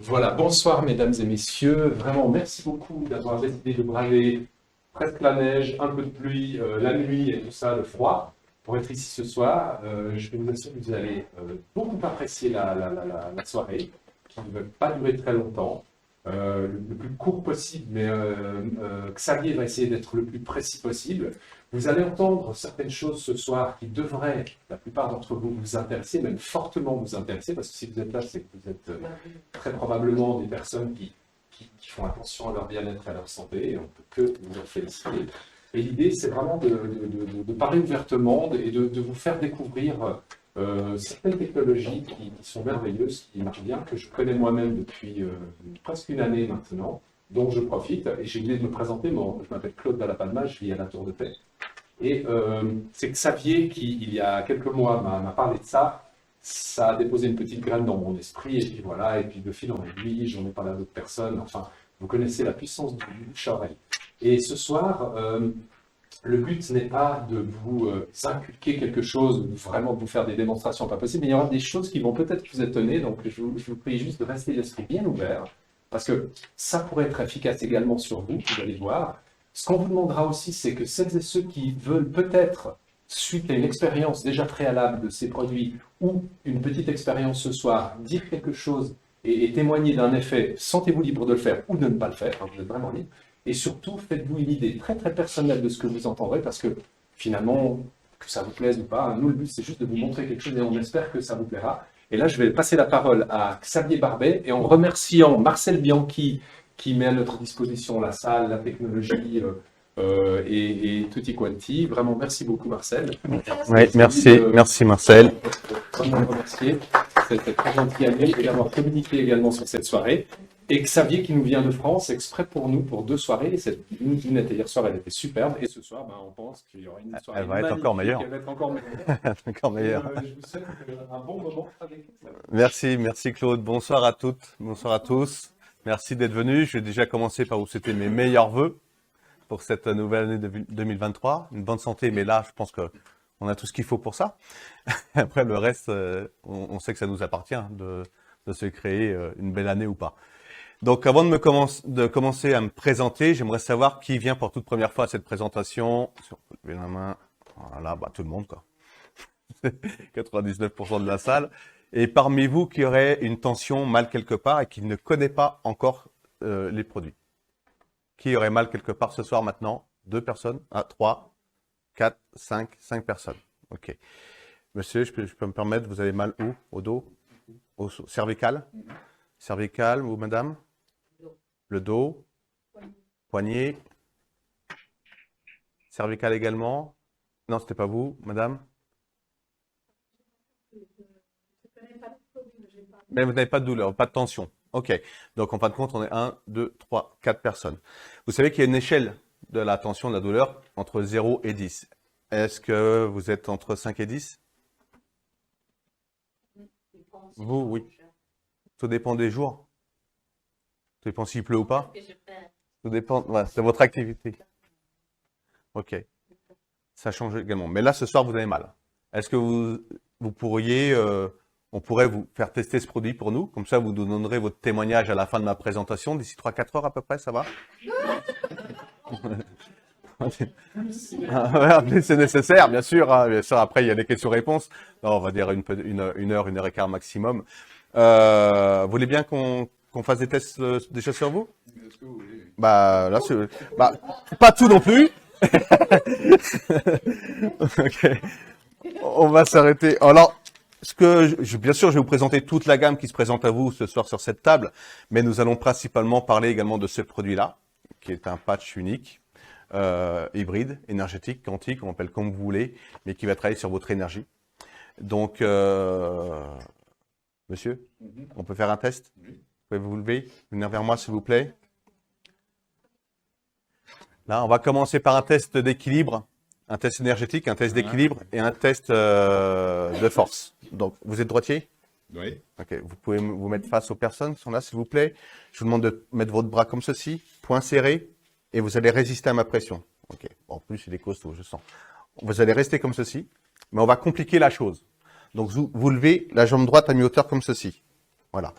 Voilà, bonsoir mesdames et messieurs. Vraiment, merci beaucoup d'avoir décidé de braver presque la neige, un peu de pluie, la nuit et tout ça, le froid, pour être ici ce soir. Je vous assure que vous allez beaucoup apprécier la soirée, qui ne va pas durer très longtemps, le plus court possible, mais Xavier va essayer d'être le plus précis possible. Vous allez entendre certaines choses ce soir qui devraient, la plupart d'entre vous, vous intéresser, même fortement vous intéresser, parce que si vous êtes là, c'est que vous êtes très probablement des personnes qui font attention à leur bien-être et à leur santé, et on ne peut que vous en féliciter. Et l'idée, c'est vraiment de parler ouvertement et de vous faire découvrir certaines technologies qui sont merveilleuses, qui marchent bien, que je connais moi-même depuis presque une année maintenant, dont je profite. Et j'ai oublié de me présenter, je m'appelle Claude Dallapalma, je vis à la Tour de Paix. Et c'est Xavier qui, il y a quelques mois, m'a parlé de ça. Ça a déposé une petite graine dans mon esprit, et puis voilà, et puis de fil en aiguille, j'en ai parlé à d'autres personnes. Enfin, vous connaissez la puissance du bouche-à-oreille. Et ce soir, le but n'est pas de vous inculquer quelque chose, vraiment de vous faire des démonstrations pas possibles, mais il y aura des choses qui vont peut-être vous étonner, donc je vous prie juste de rester l'esprit bien ouvert, parce que ça pourrait être efficace également sur vous, vous allez voir. Ce qu'on vous demandera aussi, c'est que celles et ceux qui veulent peut-être, suite à une expérience déjà préalable de ces produits, ou une petite expérience ce soir, dire quelque chose et témoigner d'un effet, sentez-vous libre de le faire ou de ne pas le faire, hein, vous êtes vraiment libre. Et surtout, faites-vous une idée très très personnelle de ce que vous entendrez, parce que finalement, que ça vous plaise ou pas, nous le but c'est juste de vous montrer quelque chose et on espère que ça vous plaira. Et là, je vais passer la parole à Xavier Barbet, et en remerciant Marcel Bianchi qui met à notre disposition la salle, la technologie et tutti quanti. Vraiment, merci beaucoup Marcel. Oui, merci Marcel. Vraiment remercier. C'était très gentil à nous et d'avoir communiqué également sur cette soirée. Et Xavier qui nous vient de France, exprès pour nous, pour 2 soirées. Cette lunette hier soir, elle était superbe. Et ce soir, on pense qu'il y aura une soirée Elle va être encore meilleure. Elle va être encore meilleure. Encore meilleure. Je vous souhaite un bon moment avec vous. Merci Claude. Bonsoir à toutes, bonsoir à tous. Merci d'être venus. Je vais déjà commencer par vous souhaiter mes meilleurs vœux pour cette nouvelle année 2023. Une bonne santé, mais là, je pense qu'on a tout ce qu'il faut pour ça. Après, le reste, on sait que ça nous appartient de se créer une belle année ou pas. Donc, avant de commencer à me présenter, j'aimerais savoir qui vient pour toute première fois à cette présentation. Si on peut lever la main. Voilà, tout le monde, quoi. 99% de la salle. Et parmi vous, qui aurait une tension mal quelque part et qui ne connaît pas encore les produits. Qui aurait mal quelque part ce soir maintenant? 2 personnes? 3, 4, 5 personnes. Ok. Monsieur, je peux me permettre, vous avez mal où? Au dos? Au cervical? Cervical, ou madame? Le dos? Poignet? Cervical également? Non, c'était pas vous, madame? Mais vous n'avez pas de douleur, pas de tension. Ok. Donc, en fin de compte, on est 1, 2, 3, 4 personnes. Vous savez qu'il y a une échelle de la tension, de la douleur, entre 0 et 10. Est-ce que vous êtes entre 5 et 10? Vous, oui. Tout dépend des jours. Tout dépend s'il pleut ou pas. Tout dépend, ouais, de votre activité. Ok. Ça change également. Mais là, ce soir, vous avez mal. Est-ce que vous pourriez... on pourrait vous faire tester ce produit pour nous. Comme ça, vous nous donnerez votre témoignage à la fin de ma présentation. D'ici 3-4 heures à peu près, ça va? C'est nécessaire, bien sûr. Hein, bien sûr. Après, il y a des questions-réponses. On va dire une heure et quart maximum. Vous voulez bien qu'on fasse des tests déjà sur vous? Est-ce que vous voulez? Là, pas tout non plus. Ok. On va s'arrêter. Alors, bien sûr, je vais vous présenter toute la gamme qui se présente à vous ce soir sur cette table, mais nous allons principalement parler également de ce produit-là, qui est un patch unique, hybride, énergétique, quantique, on appelle comme vous voulez, mais qui va travailler sur votre énergie. Donc, monsieur, on peut faire un test? Vous pouvez vous lever, venir vers moi s'il vous plaît. Là, on va commencer par un test d'équilibre. Un test énergétique, un test d'équilibre et un test de force. Donc, vous êtes droitier? Oui. Ok, vous pouvez vous mettre face aux personnes qui sont là, s'il vous plaît. Je vous demande de mettre votre bras comme ceci, poing serré, et vous allez résister à ma pression. Ok, en plus, il est costaud, je sens. Vous allez rester comme ceci, mais on va compliquer la chose. Donc, vous levez la jambe droite à mi-hauteur comme ceci. Voilà.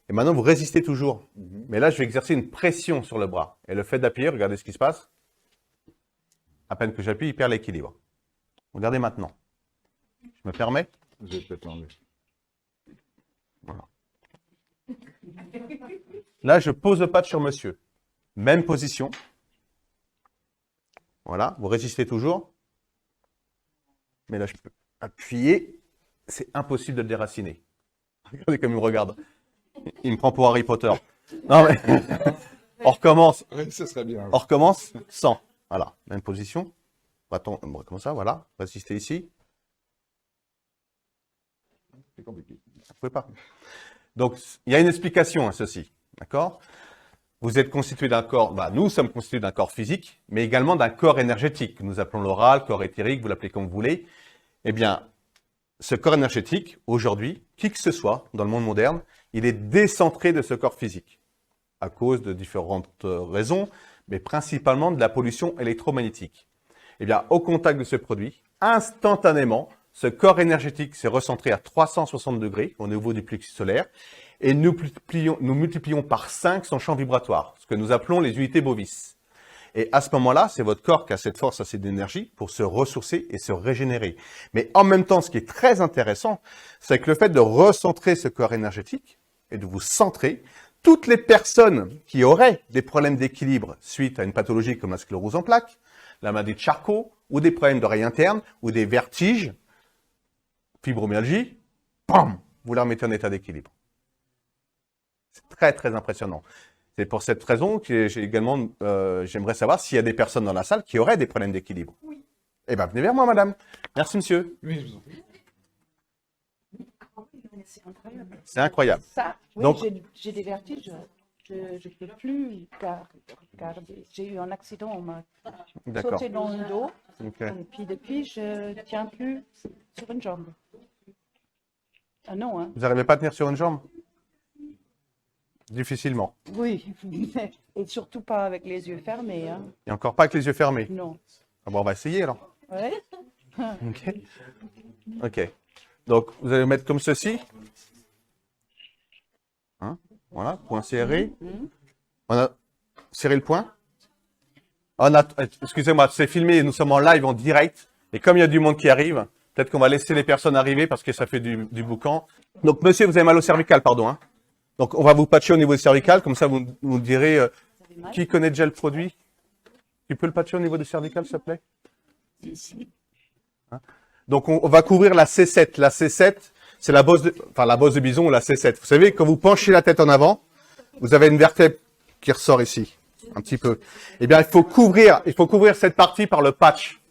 Et maintenant, vous résistez toujours. Mais là, je vais exercer une pression sur le bras. Et le fait d'appuyer, regardez ce qui se passe. À peine que j'appuie, il perd l'équilibre. Regardez maintenant. Je me permets? Je vais peut-être l'enlever. Voilà. Là, je pose le patch sur monsieur. Même position. Voilà, vous résistez toujours. Mais là, je peux appuyer. C'est impossible de le déraciner. Regardez comme il me regarde. Il me prend pour Harry Potter. Non, mais on recommence. Oui, ce serait bien. On recommence sans. Voilà, même position. Comme ça, voilà. Résistez ici. C'est compliqué. Vous pouvez pas. Donc, il y a une explication à ceci. D'accord? Vous êtes constitué d'un corps, nous sommes constitués d'un corps physique, mais également d'un corps énergétique, que nous appelons l'oral, corps éthérique, vous l'appelez comme vous voulez. Eh bien, ce corps énergétique, aujourd'hui, qui que ce soit dans le monde moderne, il est décentré de ce corps physique, à cause de différentes raisons, mais principalement de la pollution électromagnétique. Eh bien, au contact de ce produit, instantanément, ce corps énergétique s'est recentré à 360 degrés au niveau du plexus solaire et nous multiplions par 5 son champ vibratoire, ce que nous appelons les unités bovis. Et à ce moment-là, c'est votre corps qui a cette force, cette énergie pour se ressourcer et se régénérer. Mais en même temps, ce qui est très intéressant, c'est que le fait de recentrer ce corps énergétique et de vous centrer, toutes les personnes qui auraient des problèmes d'équilibre suite à une pathologie comme la sclérose en plaques, la maladie de Charcot, ou des problèmes d'oreille interne, ou des vertiges, fibromyalgie, bam, vous la remettez en état d'équilibre. C'est très, très impressionnant. C'est pour cette raison que j'ai également, j'aimerais savoir s'il y a des personnes dans la salle qui auraient des problèmes d'équilibre. Oui. Eh bien, venez vers moi, madame. Merci, monsieur. Oui, je vous en prie. C'est incroyable. C'est incroyable. Ça, oui, Donc- j'ai des vertiges. Je ne peux plus regarder. J'ai eu un accident, on m'a D'accord. sauté dans le dos. Ok. Et puis depuis, je ne tiens plus sur une jambe. Ah non, hein? Vous n'arrivez pas à tenir sur une jambe? Difficilement. Oui, et surtout pas avec les yeux fermés. Hein? Et encore pas avec les yeux fermés. Non. Ah bon, on va essayer alors. Ouais? Ok. Ok. Donc, vous allez mettre comme ceci. Hein? Voilà, point serré. On a serré le point. Excusez-moi, c'est filmé, nous sommes en live, en direct. Et comme il y a du monde qui arrive, peut-être qu'on va laisser les personnes arriver parce que ça fait du boucan. Donc, monsieur, vous avez mal au cervical, pardon. Hein? Donc, on va vous patcher au niveau du cervical. Comme ça, vous nous direz Vous avez mal? qui connaît déjà le produit. Tu peux le patcher au niveau du cervical, s'il te plaît? Hein? Donc, on va couvrir la C7. La C7, c'est la bosse de bison ou la C7. Vous savez, quand vous penchez la tête en avant, vous avez une vertèbre qui ressort ici, un petit peu. Eh bien, il faut couvrir cette partie par le patch.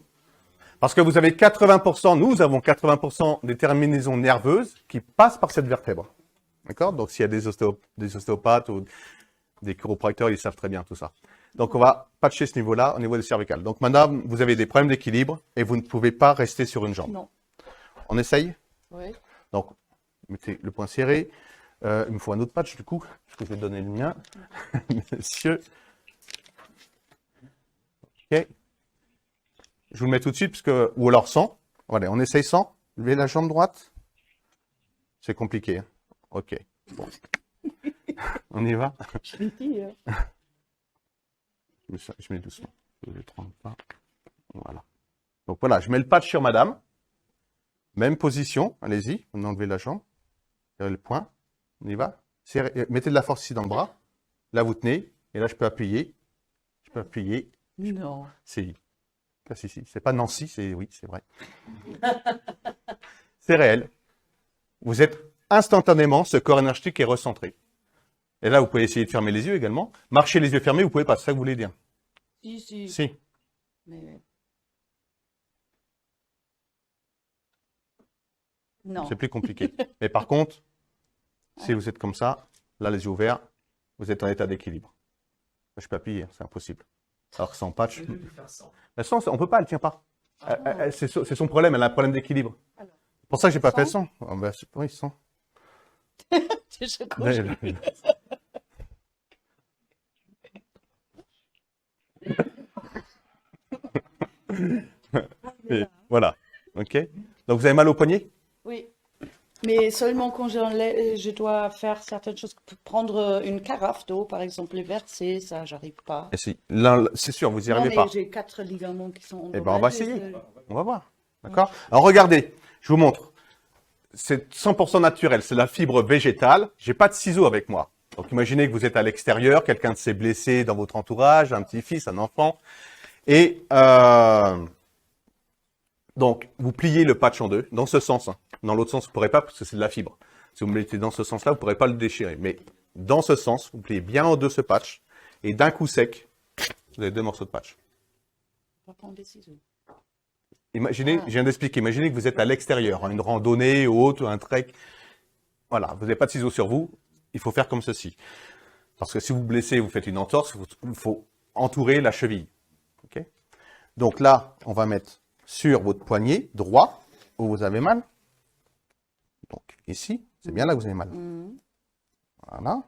Parce que vous avez 80%, nous avons 80% des terminaisons nerveuses qui passent par cette vertèbre. D'accord? Donc, s'il y a des ostéopathes ou des chiropracteurs, ils savent très bien tout ça. Donc, on va patcher ce niveau-là, au niveau du cervical. Donc, madame, vous avez des problèmes d'équilibre et vous ne pouvez pas rester sur une jambe. Non. On essaye? Oui. Donc, mettez le point serré. Il me faut un autre patch, du coup, parce que je vais donner le mien. Monsieur. OK. Je vous le mets tout de suite, ou alors sans. Voilà, on essaye sans. Levez la jambe droite. C'est compliqué. Hein. OK. Bon. On y va? Je l'ai dit, hein. Je mets doucement. Je ne trompe pas. Voilà. Donc voilà, je mets le patch sur madame. Même position. Allez-y. On enlève la jambe. Serrez le point. On y va. Mettez de la force ici dans le bras. Là, vous tenez. Et là, je peux appuyer. Je peux appuyer. Non. C'est si. C'est pas Nancy, oui, c'est vrai. C'est réel. Vous êtes instantanément, ce corps énergétique est recentré. Et là, vous pouvez essayer de fermer les yeux également. Marcher les yeux fermés, vous pouvez pas. C'est ça que vous voulez dire? Si. Si. Mais... Non. C'est plus compliqué. Mais par contre, si vous êtes comme ça, là, les yeux ouverts, vous êtes en état d'équilibre. Je peux appuyer, c'est impossible. Alors que sans patch, mais sans, on peut pas, elle tient pas. C'est son problème, elle a un problème d'équilibre. Alors. C'est pour ça que j'ai pas fait Sans? sans. Oui, sans. Je crois Et voilà. OK. Donc, vous avez mal au poignet? Oui. Mais seulement quand je dois faire certaines choses prendre une carafe d'eau, par exemple, et verser, ça, j'arrive pas. Et c'est sûr, vous n'y Non, arrivez mais pas. j'ai 4 ligaments qui sont Eh ben, on va endommagés, essayer. On va voir. D'accord? Alors, regardez, je vous montre. C'est 100% naturel. C'est la fibre végétale. J'ai pas de ciseaux avec moi. Donc, imaginez que vous êtes à l'extérieur, quelqu'un s'est blessé dans votre entourage, un petit-fils, un enfant. Et donc, vous pliez le patch en deux, dans ce sens. Hein. Dans l'autre sens, vous ne pourrez pas, parce que c'est de la fibre. Si vous me mettez dans ce sens-là, vous ne pourrez pas le déchirer. Mais dans ce sens, vous pliez bien en deux ce patch. Et d'un coup sec, vous avez deux morceaux de patch. On va prendre des ciseaux. Imaginez, je viens d'expliquer, imaginez que vous êtes à l'extérieur, hein, une randonnée ou autre, un trek. Voilà, vous n'avez pas de ciseaux sur vous, il faut faire comme ceci. Parce que si vous blessez, vous faites une entorse, il faut entourer la cheville. Okay? Donc là, on va mettre sur votre poignet droit, où vous avez mal. Donc ici, c'est bien là que vous avez mal. Voilà.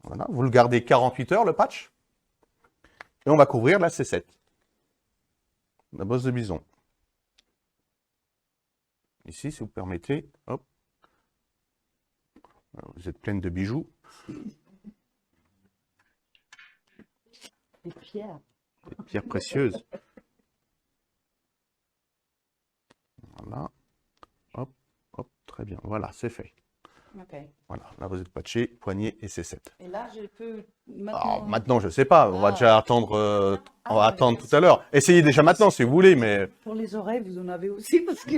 Voilà, vous le gardez 48 heures, le patch. Et on va couvrir la C7. La bosse de bison. Ici, si vous permettez, hop. Alors, vous êtes pleine de bijoux. Des pierres. Des pierres précieuses. Voilà. Hop, hop, très bien. Voilà, c'est fait. Ok. Voilà, là vous êtes patché, poignet et C7. Et là, je peux maintenant... Alors maintenant, je ne sais pas, on va déjà attendre, on va Ah, attendre oui. tout à l'heure. Essayez déjà maintenant si vous voulez, mais Pour les oreilles, vous en avez aussi parce que...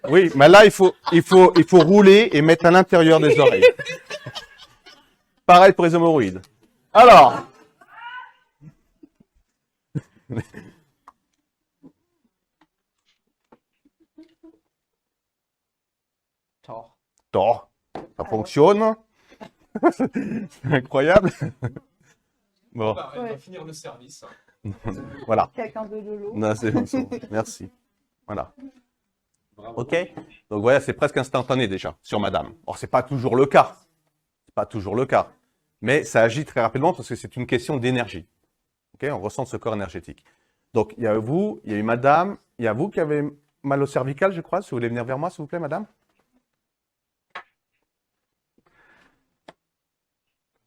oui, mais là il faut rouler et mettre à l'intérieur des oreilles. Pareil pour les hémorroïdes. Alors, Tort. Ça fonctionne. C'est incroyable. Bon, Elle va finir le service. voilà. Quelqu'un veut de l'eau? Non, c'est bon, c'est bon. Merci. Voilà. Bravo. OK. Donc voilà, c'est presque instantané déjà sur madame. Or, c'est pas toujours le cas. C'est pas toujours le cas. Mais ça agit très rapidement parce que c'est une question d'énergie. OK, on ressent ce corps énergétique. Donc, il y a vous, il y a eu madame, il y a vous qui avez mal au cervical, je crois. Si vous voulez venir vers moi, s'il vous plaît, madame.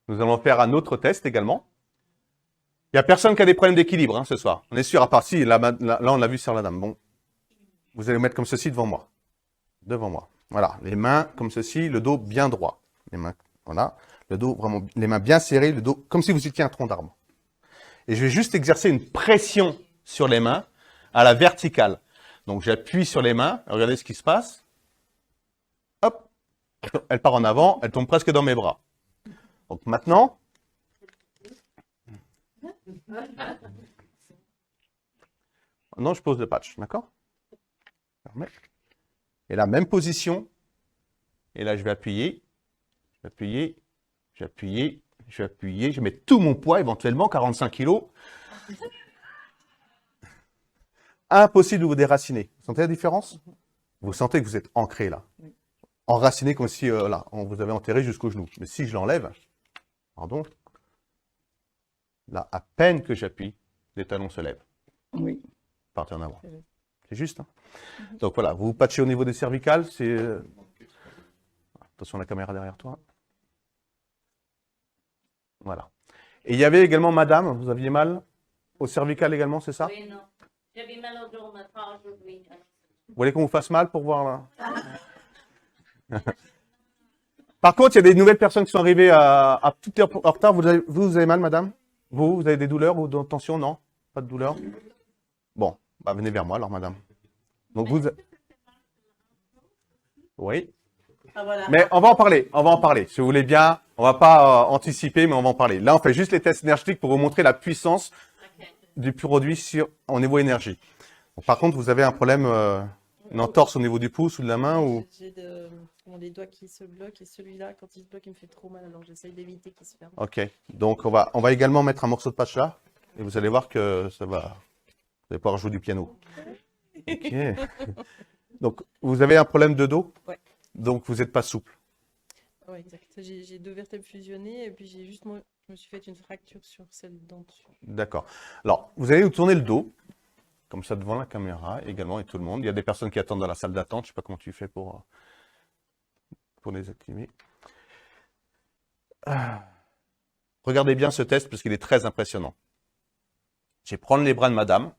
Nous allons faire un autre test également. Il n'y a personne qui a des problèmes d'équilibre ce soir. On est sûr, à part si, là on l'a vu sur la dame. Bon, vous allez vous mettre comme ceci devant moi. Devant moi. Voilà, les mains comme ceci, le dos bien droit. Les mains, voilà, le dos vraiment, les mains bien serrées, le dos comme si vous étiez un tronc d'arbre. Et je vais juste exercer une pression sur les mains à la verticale. Donc j'appuie sur les mains, regardez ce qui se passe. Hop, elle part en avant, elle tombe presque dans mes bras. Donc maintenant, maintenant je pose le patch, d'accord? Et la même position, et là je vais appuyer, je vais appuyer, je vais appuyer, je vais appuyer, je mets tout mon poids, éventuellement 45 kilos. Impossible de vous déraciner. Vous sentez la différence? Vous sentez que vous êtes ancré là. Enraciné comme si là, on vous avait enterré jusqu'au genou. Mais si je l'enlève, pardon, là, à peine que j'appuie, les talons se lèvent. Oui. Partez en avant. C'est juste. Hein. Donc voilà, vous vous patchez au niveau des cervicales. C'est attention à la caméra derrière toi. Voilà. Et il y avait également madame, vous aviez mal au cervical également, c'est ça? Oui, non. J'avais mal au dos, mais pas aujourd'hui. Vous voulez qu'on vous fasse mal pour voir là? Par contre, il y a des nouvelles personnes qui sont arrivées à toute heure en retard. Vous avez mal, madame? Vous avez des douleurs ou de tension? Non? Pas de douleur? Bon, bah venez vers moi alors, madame. Donc vous... Oui. Ah, voilà. Mais on va en parler, on va en parler. Si vous voulez bien, on va pas anticiper, mais on va en parler. Là, on fait juste les tests énergétiques pour vous montrer la puissance du produit au niveau énergie. Donc, par contre, vous avez un problème, une entorse au niveau du pouce ou de la main ou... J'ai des doigts qui se bloquent et celui-là, quand il se bloque, il me fait trop mal. Alors j'essaye d'éviter qu'il se ferme. Ok. Donc, on va également mettre un morceau de patch là. Et vous allez voir que ça va... Vous allez pouvoir jouer du piano. Ok. Donc, vous avez un problème de dos? Ouais. Donc, vous n'êtes pas souple. Ouais, exact. J'ai deux vertèbres fusionnées et puis je me suis fait une fracture sur celle d'en dessous. D'accord. Alors, vous allez vous tourner le dos, comme ça devant la caméra également et tout le monde. Il y a des personnes qui attendent dans la salle d'attente. Je ne sais pas comment tu fais pour les activer. Regardez bien ce test parce qu'il est très impressionnant. Je vais prendre les bras de madame,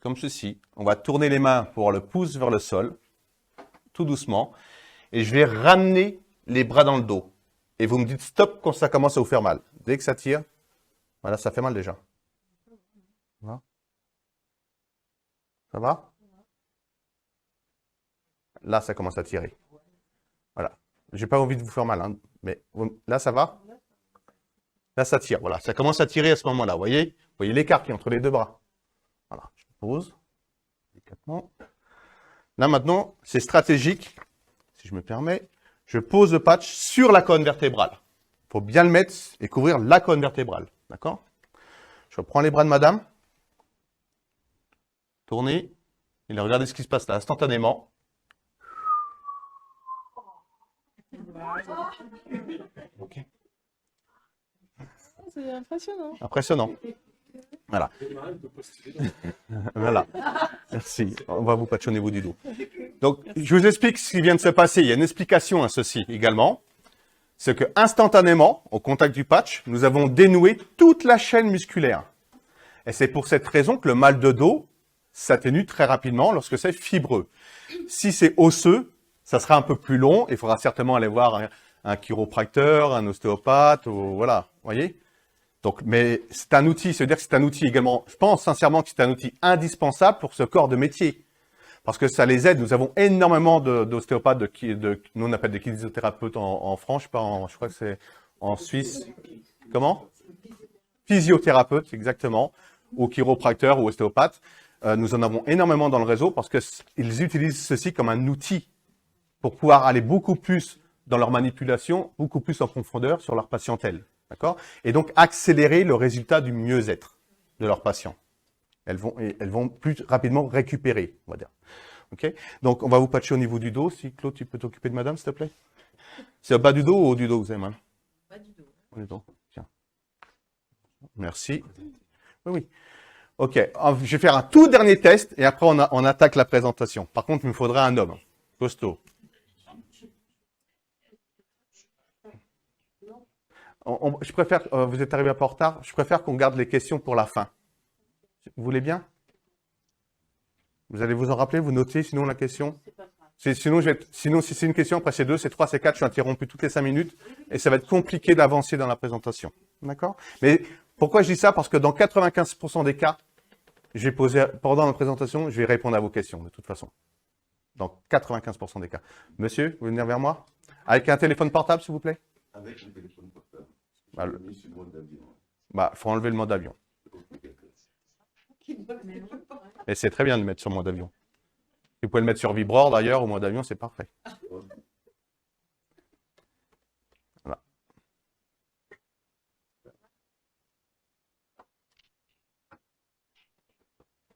comme ceci. On va tourner les mains pour le pouce vers le sol, tout doucement. Et je vais ramener les bras dans le dos. Et vous me dites stop quand ça commence à vous faire mal. Dès que ça tire, voilà, ça fait mal déjà. Voilà. Ça va? Là, ça commence à tirer. Voilà. J'ai pas envie de vous faire mal, hein, mais là, ça va? Là, ça tire. Voilà, ça commence à tirer à ce moment-là. Vous voyez l'écart qui est entre les deux bras. Voilà, je pose délicatement. Là, maintenant, c'est stratégique. Si je me permets, je pose le patch sur la colonne vertébrale. Il faut bien le mettre et couvrir la colonne vertébrale. D'accord? Je reprends les bras de madame. Tournez. Et là, regardez ce qui se passe là, instantanément. Ok. C'est impressionnant. Impressionnant. Voilà. Voilà. Merci. On va vous patcher au niveau du dos. Donc, je vous explique ce qui vient de se passer. Il y a une explication à ceci également. C'est que instantanément, au contact du patch, nous avons dénoué toute la chaîne musculaire. Et c'est pour cette raison que le mal de dos s'atténue très rapidement lorsque c'est fibreux. Si c'est osseux, ça sera un peu plus long. Il faudra certainement aller voir un chiropracteur, un ostéopathe, ou voilà. Vous voyez? Donc, mais c'est un outil, c'est-à-dire que c'est un outil également, je pense sincèrement que c'est un outil indispensable pour ce corps de métier. Parce que ça les aide. Nous avons énormément d'ostéopathes, nous on appelle des kinésithérapeutes en France, je crois que c'est en Suisse. Comment? Physiothérapeutes, exactement, ou chiropracteurs ou ostéopathes. Nous en avons énormément dans le réseau parce qu'ils utilisent ceci comme un outil pour pouvoir aller beaucoup plus dans leur manipulation, beaucoup plus en profondeur sur leur patientèle. D'accord? Et donc, accélérer le résultat du mieux-être de leurs patients. Elles vont plus rapidement récupérer, on va dire. OK? Donc, on va vous patcher au niveau du dos. Si Claude, tu peux t'occuper de madame, s'il te plaît? C'est au bas du dos ou au haut du dos que vous avez mal? Bas du dos. Au du dos. Tiens. Merci. Oui, oui. OK. Je vais faire un tout dernier test et après, on attaque la présentation. Par contre, il me faudra un homme. Costaud. Je préfère, vous êtes arrivé un peu en retard, je préfère qu'on garde les questions pour la fin. Vous voulez bien? Vous allez vous en rappeler, vous notez sinon la question? Sinon, si c'est une question, après c'est 2, c'est 3, c'est 4, je suis interrompu toutes les 5 minutes et ça va être compliqué d'avancer dans la présentation. D'accord? Mais pourquoi je dis ça? Parce que dans 95% des cas, je vais poser, pendant la présentation, je vais répondre à vos questions de toute façon. Dans 95% des cas. Monsieur, vous venez vers moi? Avec un téléphone portable, s'il vous plaît? Avec le téléphone portable. Faut enlever le mode avion. Et c'est très bien de le mettre sur mode avion. Vous pouvez le mettre sur vibreur d'ailleurs, au mode avion, c'est parfait. Voilà.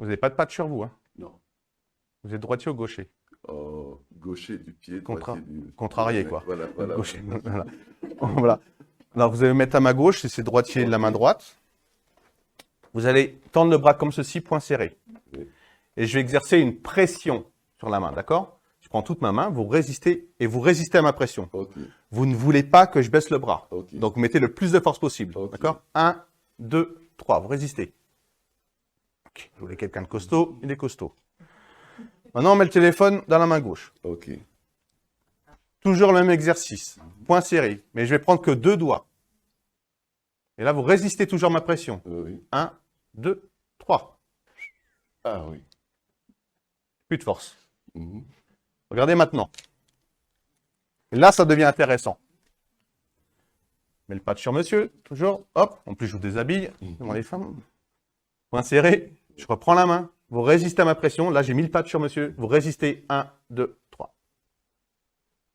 Vous n'avez pas de patch sur vous, hein? Non. Vous êtes droitier ou gaucher? Gaucher du pied, droitier du... Contrarié, quoi. Voilà. Gaucher. Voilà. Voilà. Alors, vous allez mettre à ma gauche, c'est droitier de la main droite. Vous allez tendre le bras comme ceci, poing serré. Oui. Et je vais exercer une pression sur la main, d'accord? Je prends toute ma main, vous résistez à ma pression. Ok. Vous ne voulez pas que je baisse le bras. Ok. Donc, vous mettez le plus de force possible, Ok. d'accord? 1, 2, 3, vous résistez. Okay. Vous voulez quelqu'un de costaud, il est costaud. Maintenant, on met le téléphone dans la main gauche. Ok. Toujours le même exercice. Point serré. Mais je vais prendre que 2 doigts. Et là, vous résistez toujours ma pression. Oui. 1, 2, 3. Ah oui. Plus de force. Mhm. Regardez maintenant. Et là, ça devient intéressant. Mets le patch sur monsieur, toujours. Hop. En plus, je vous déshabille devant les femmes. Point serré. Je reprends la main. Vous résistez à ma pression. Là, j'ai mis le patch sur monsieur. Vous résistez. 1, 2, 3.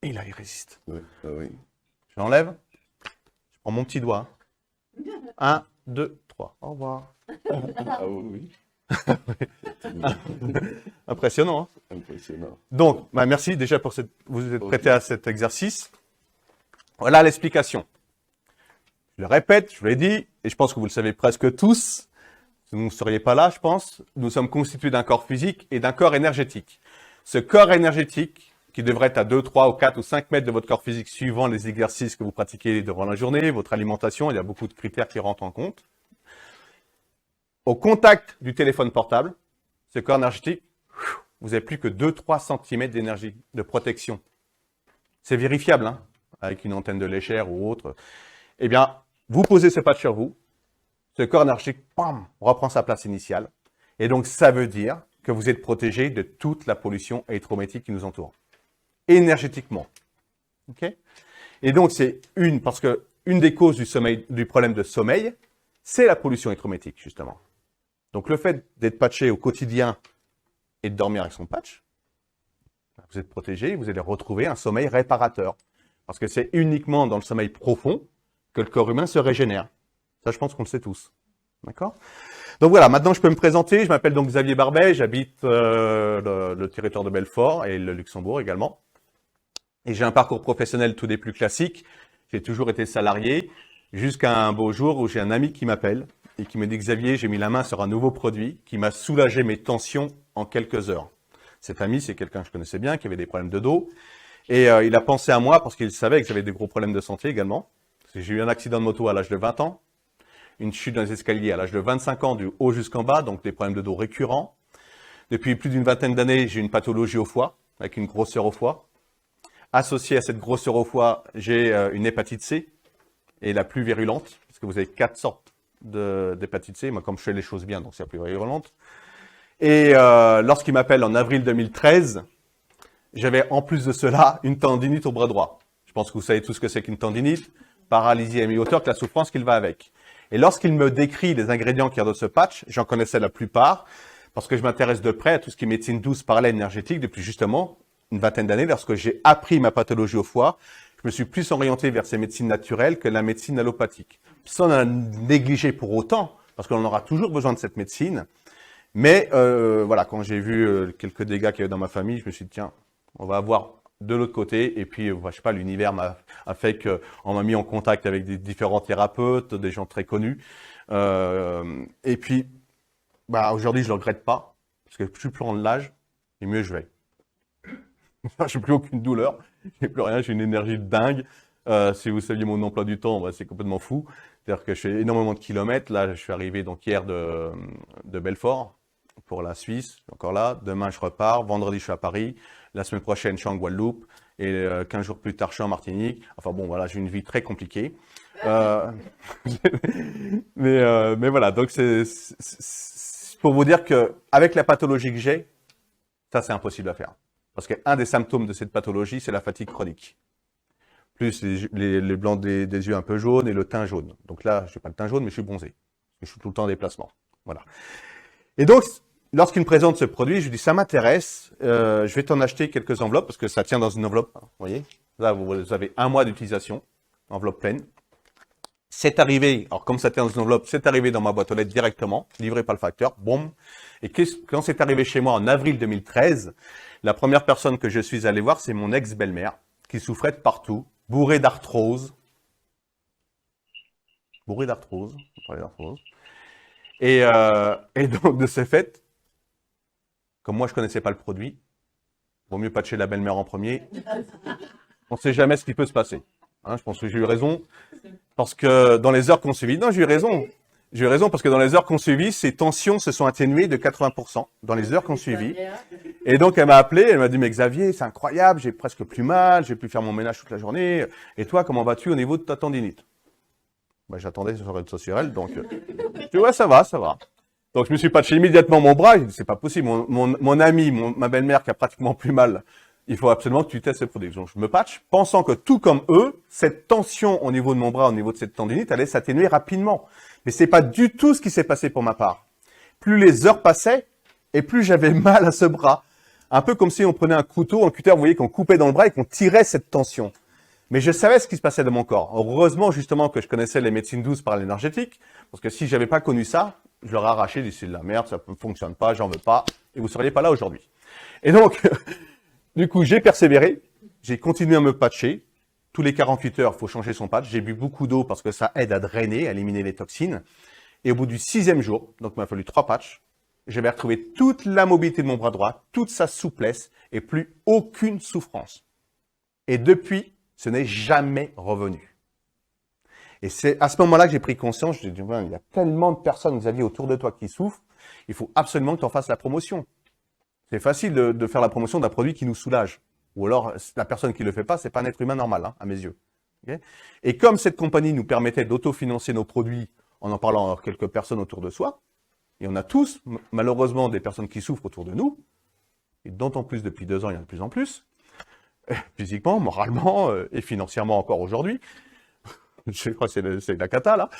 Et là, il résiste. Oui. Ah oui. Je l'enlève. Je prends mon petit doigt. 1, 2, 3. Au revoir. Ah oui. Impressionnant, hein? Impressionnant. Donc, merci déjà pour vous êtes prêté à cet exercice. Voilà l'explication. Je le répète, je vous l'ai dit, et je pense que vous le savez presque tous. Vous ne seriez pas là, je pense. Nous sommes constitués d'un corps physique et d'un corps énergétique. Ce corps énergétique qui devrait être à 2, 3 ou 4 ou 5 mètres de votre corps physique suivant les exercices que vous pratiquez durant la journée, votre alimentation, il y a beaucoup de critères qui rentrent en compte. Au contact du téléphone portable, ce corps énergétique, vous n'avez plus que 2-3 cm d'énergie, de protection. C'est vérifiable, hein, avec une antenne de léchère ou autre. Eh bien, vous posez ce patch sur vous, ce corps énergétique, bam, reprend sa place initiale. Et donc, ça veut dire que vous êtes protégé de toute la pollution électromagnétique qui nous entoure. Énergétiquement. Okay. Et donc, c'est parce que une des causes du problème de sommeil, c'est la pollution électromagnétique, justement. Donc, le fait d'être patché au quotidien et de dormir avec son patch, vous êtes protégé, vous allez retrouver un sommeil réparateur. Parce que c'est uniquement dans le sommeil profond que le corps humain se régénère. Ça, je pense qu'on le sait tous. D'accord? Donc voilà, maintenant je peux me présenter. Je m'appelle donc Xavier Barbet, j'habite le territoire de Belfort et le Luxembourg également. Et j'ai un parcours professionnel tout des plus classiques. J'ai toujours été salarié jusqu'à un beau jour où j'ai un ami qui m'appelle et qui me dit « Xavier, j'ai mis la main sur un nouveau produit qui m'a soulagé mes tensions en quelques heures. » Cet ami, c'est quelqu'un que je connaissais bien, qui avait des problèmes de dos. Et il a pensé à moi parce qu'il savait que j'avais des gros problèmes de santé également. J'ai eu un accident de moto à l'âge de 20 ans, une chute dans les escaliers à l'âge de 25 ans, du haut jusqu'en bas, donc des problèmes de dos récurrents. Depuis plus d'une vingtaine d'années, j'ai une pathologie au foie, avec une grosseur au foie. Associé à cette grosseur au foie, j'ai une hépatite C, et la plus virulente, parce que vous avez 4 sortes d'hépatite C. Moi, comme je fais les choses bien, donc c'est la plus virulente. Et lorsqu'il m'appelle en avril 2013, j'avais en plus de cela une tendinite au bras droit. Je pense que vous savez tout ce que c'est qu'une tendinite, paralysie à mi-hauteur, que la souffrance qu'il va avec. Et lorsqu'il me décrit les ingrédients qu'il y a dans ce patch, j'en connaissais la plupart, parce que je m'intéresse de près à tout ce qui est médecine douce, parallèle, énergétique, depuis justement une vingtaine d'années. Lorsque j'ai appris ma pathologie au foie, je me suis plus orienté vers ces médecines naturelles que la médecine allopathique. Sans la négliger pour autant, parce qu'on aura toujours besoin de cette médecine. Mais voilà, quand j'ai vu quelques dégâts qu'il y avait dans ma famille, je me suis dit, tiens, on va voir de l'autre côté. Et puis, je sais pas, l'univers a fait qu'on m'a mis en contact avec des différents thérapeutes, des gens très connus. Et puis, aujourd'hui, je le regrette pas, parce que plus je prends de l'âge, et mieux je vais. Je n'ai plus aucune douleur, j'ai plus rien, j'ai une énergie de dingue. Si vous saviez mon emploi du temps, c'est complètement fou. C'est-à-dire que je fais énormément de kilomètres. Là, je suis arrivé donc hier de Belfort pour la Suisse, encore là. Demain, je repars. Vendredi, je suis à Paris. La semaine prochaine, je suis en Guadeloupe. Et 15 jours plus tard, je suis en Martinique. Enfin bon, voilà, j'ai une vie très compliquée. Mais voilà, donc c'est pour vous dire que avec la pathologie que j'ai, ça, c'est impossible à faire. Parce qu'un des symptômes de cette pathologie, c'est la fatigue chronique. Plus les blancs des yeux un peu jaunes et le teint jaune. Donc là, je n'ai pas le teint jaune, mais je suis bronzé. Je suis tout le temps en déplacement. Voilà. Et donc, lorsqu'il me présente ce produit, je lui dis, ça m'intéresse, je vais t'en acheter quelques enveloppes, parce que ça tient dans une enveloppe. Vous voyez, là, vous avez 1 mois d'utilisation, enveloppe pleine. C'est arrivé, alors comme ça tient dans une enveloppe, c'est arrivé dans ma boîte aux lettres directement, livré par le facteur, boum. Et quand c'est arrivé chez moi en avril 2013, la première personne que je suis allé voir, c'est mon ex-belle-mère, qui souffrait de partout, bourrée d'arthrose. Bourrée d'arthrose, on parlait d'arthrose. Et donc, de ce fait, comme moi, je connaissais pas le produit, vaut mieux patcher la belle-mère en premier. On ne sait jamais ce qui peut se passer. Hein, je pense que j'ai eu raison. Parce que dans les heures qu'on suivit, non, j'ai eu raison. J'ai eu raison parce que dans les heures qu'on suivit, ces tensions se sont atténuées de 80% dans les heures qu'on suivit. Et donc, elle m'a appelé, elle m'a dit, mais Xavier, c'est incroyable, j'ai presque plus mal, j'ai pu faire mon ménage toute la journée. Et toi, comment vas-tu au niveau de ta tendinite? J'attendais sur elle, donc, je dis, ouais, ça va. Donc, je me suis patché immédiatement mon bras, j'ai dit, c'est pas possible, mon ami, ma belle-mère qui a pratiquement plus mal, il faut absolument que tu testes ce produit. Donc, je me patche, pensant que tout comme eux, cette tension au niveau de mon bras, au niveau de cette tendinite, allait s'atténuer rapidement. Mais c'est pas du tout ce qui s'est passé pour ma part. Plus les heures passaient, et plus j'avais mal à ce bras. Un peu comme si on prenait un couteau, un cutter, vous voyez, qu'on coupait dans le bras et qu'on tirait cette tension. Mais je savais ce qui se passait dans mon corps. Heureusement, justement, que je connaissais les médecines douces par l'énergétique, parce que si j'avais pas connu ça, je l'aurais arraché d'ici de la merde, ça ne fonctionne pas, j'en veux pas, et vous seriez pas là aujourd'hui. Et donc, du coup, j'ai persévéré, j'ai continué à me patcher. Tous les 48 heures, il faut changer son patch. J'ai bu beaucoup d'eau parce que ça aide à drainer, à éliminer les toxines. Et au bout du 6e jour, donc il m'a fallu 3 patchs, j'avais retrouvé toute la mobilité de mon bras droit, toute sa souplesse, et plus aucune souffrance. Et depuis, ce n'est jamais revenu. Et c'est à ce moment-là que j'ai pris conscience, je me dis, il y a tellement de personnes, Xavier, autour de toi qui souffrent, il faut absolument que tu en fasses la promotion. C'est facile de faire la promotion d'un produit qui nous soulage. Ou alors, la personne qui ne le fait pas, c'est pas un être humain normal, hein, à mes yeux. Okay. Et comme cette compagnie nous permettait d'autofinancer nos produits en parlant à quelques personnes autour de soi, et on a tous, malheureusement, des personnes qui souffrent autour de nous, et d'autant plus depuis 2 ans, il y en a de plus en plus, physiquement, moralement et financièrement encore aujourd'hui. Je crois que c'est la cata, là.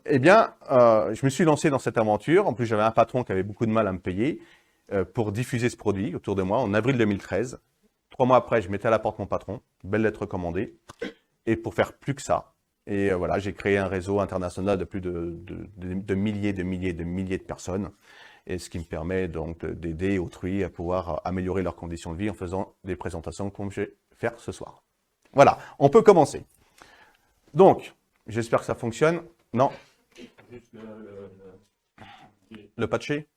Eh bien, je me suis lancé dans cette aventure. En plus, j'avais un patron qui avait beaucoup de mal à me payer pour diffuser ce produit autour de moi en avril 2013. 3 mois après, je mettais à la porte mon patron, belle lettre recommandée, et pour faire plus que ça. Et voilà, j'ai créé un réseau international de plus de milliers de personnes, et ce qui me permet donc d'aider autrui à pouvoir améliorer leurs conditions de vie en faisant des présentations comme je vais faire ce soir. Voilà, on peut commencer. Donc, j'espère que ça fonctionne. Non. Le patché.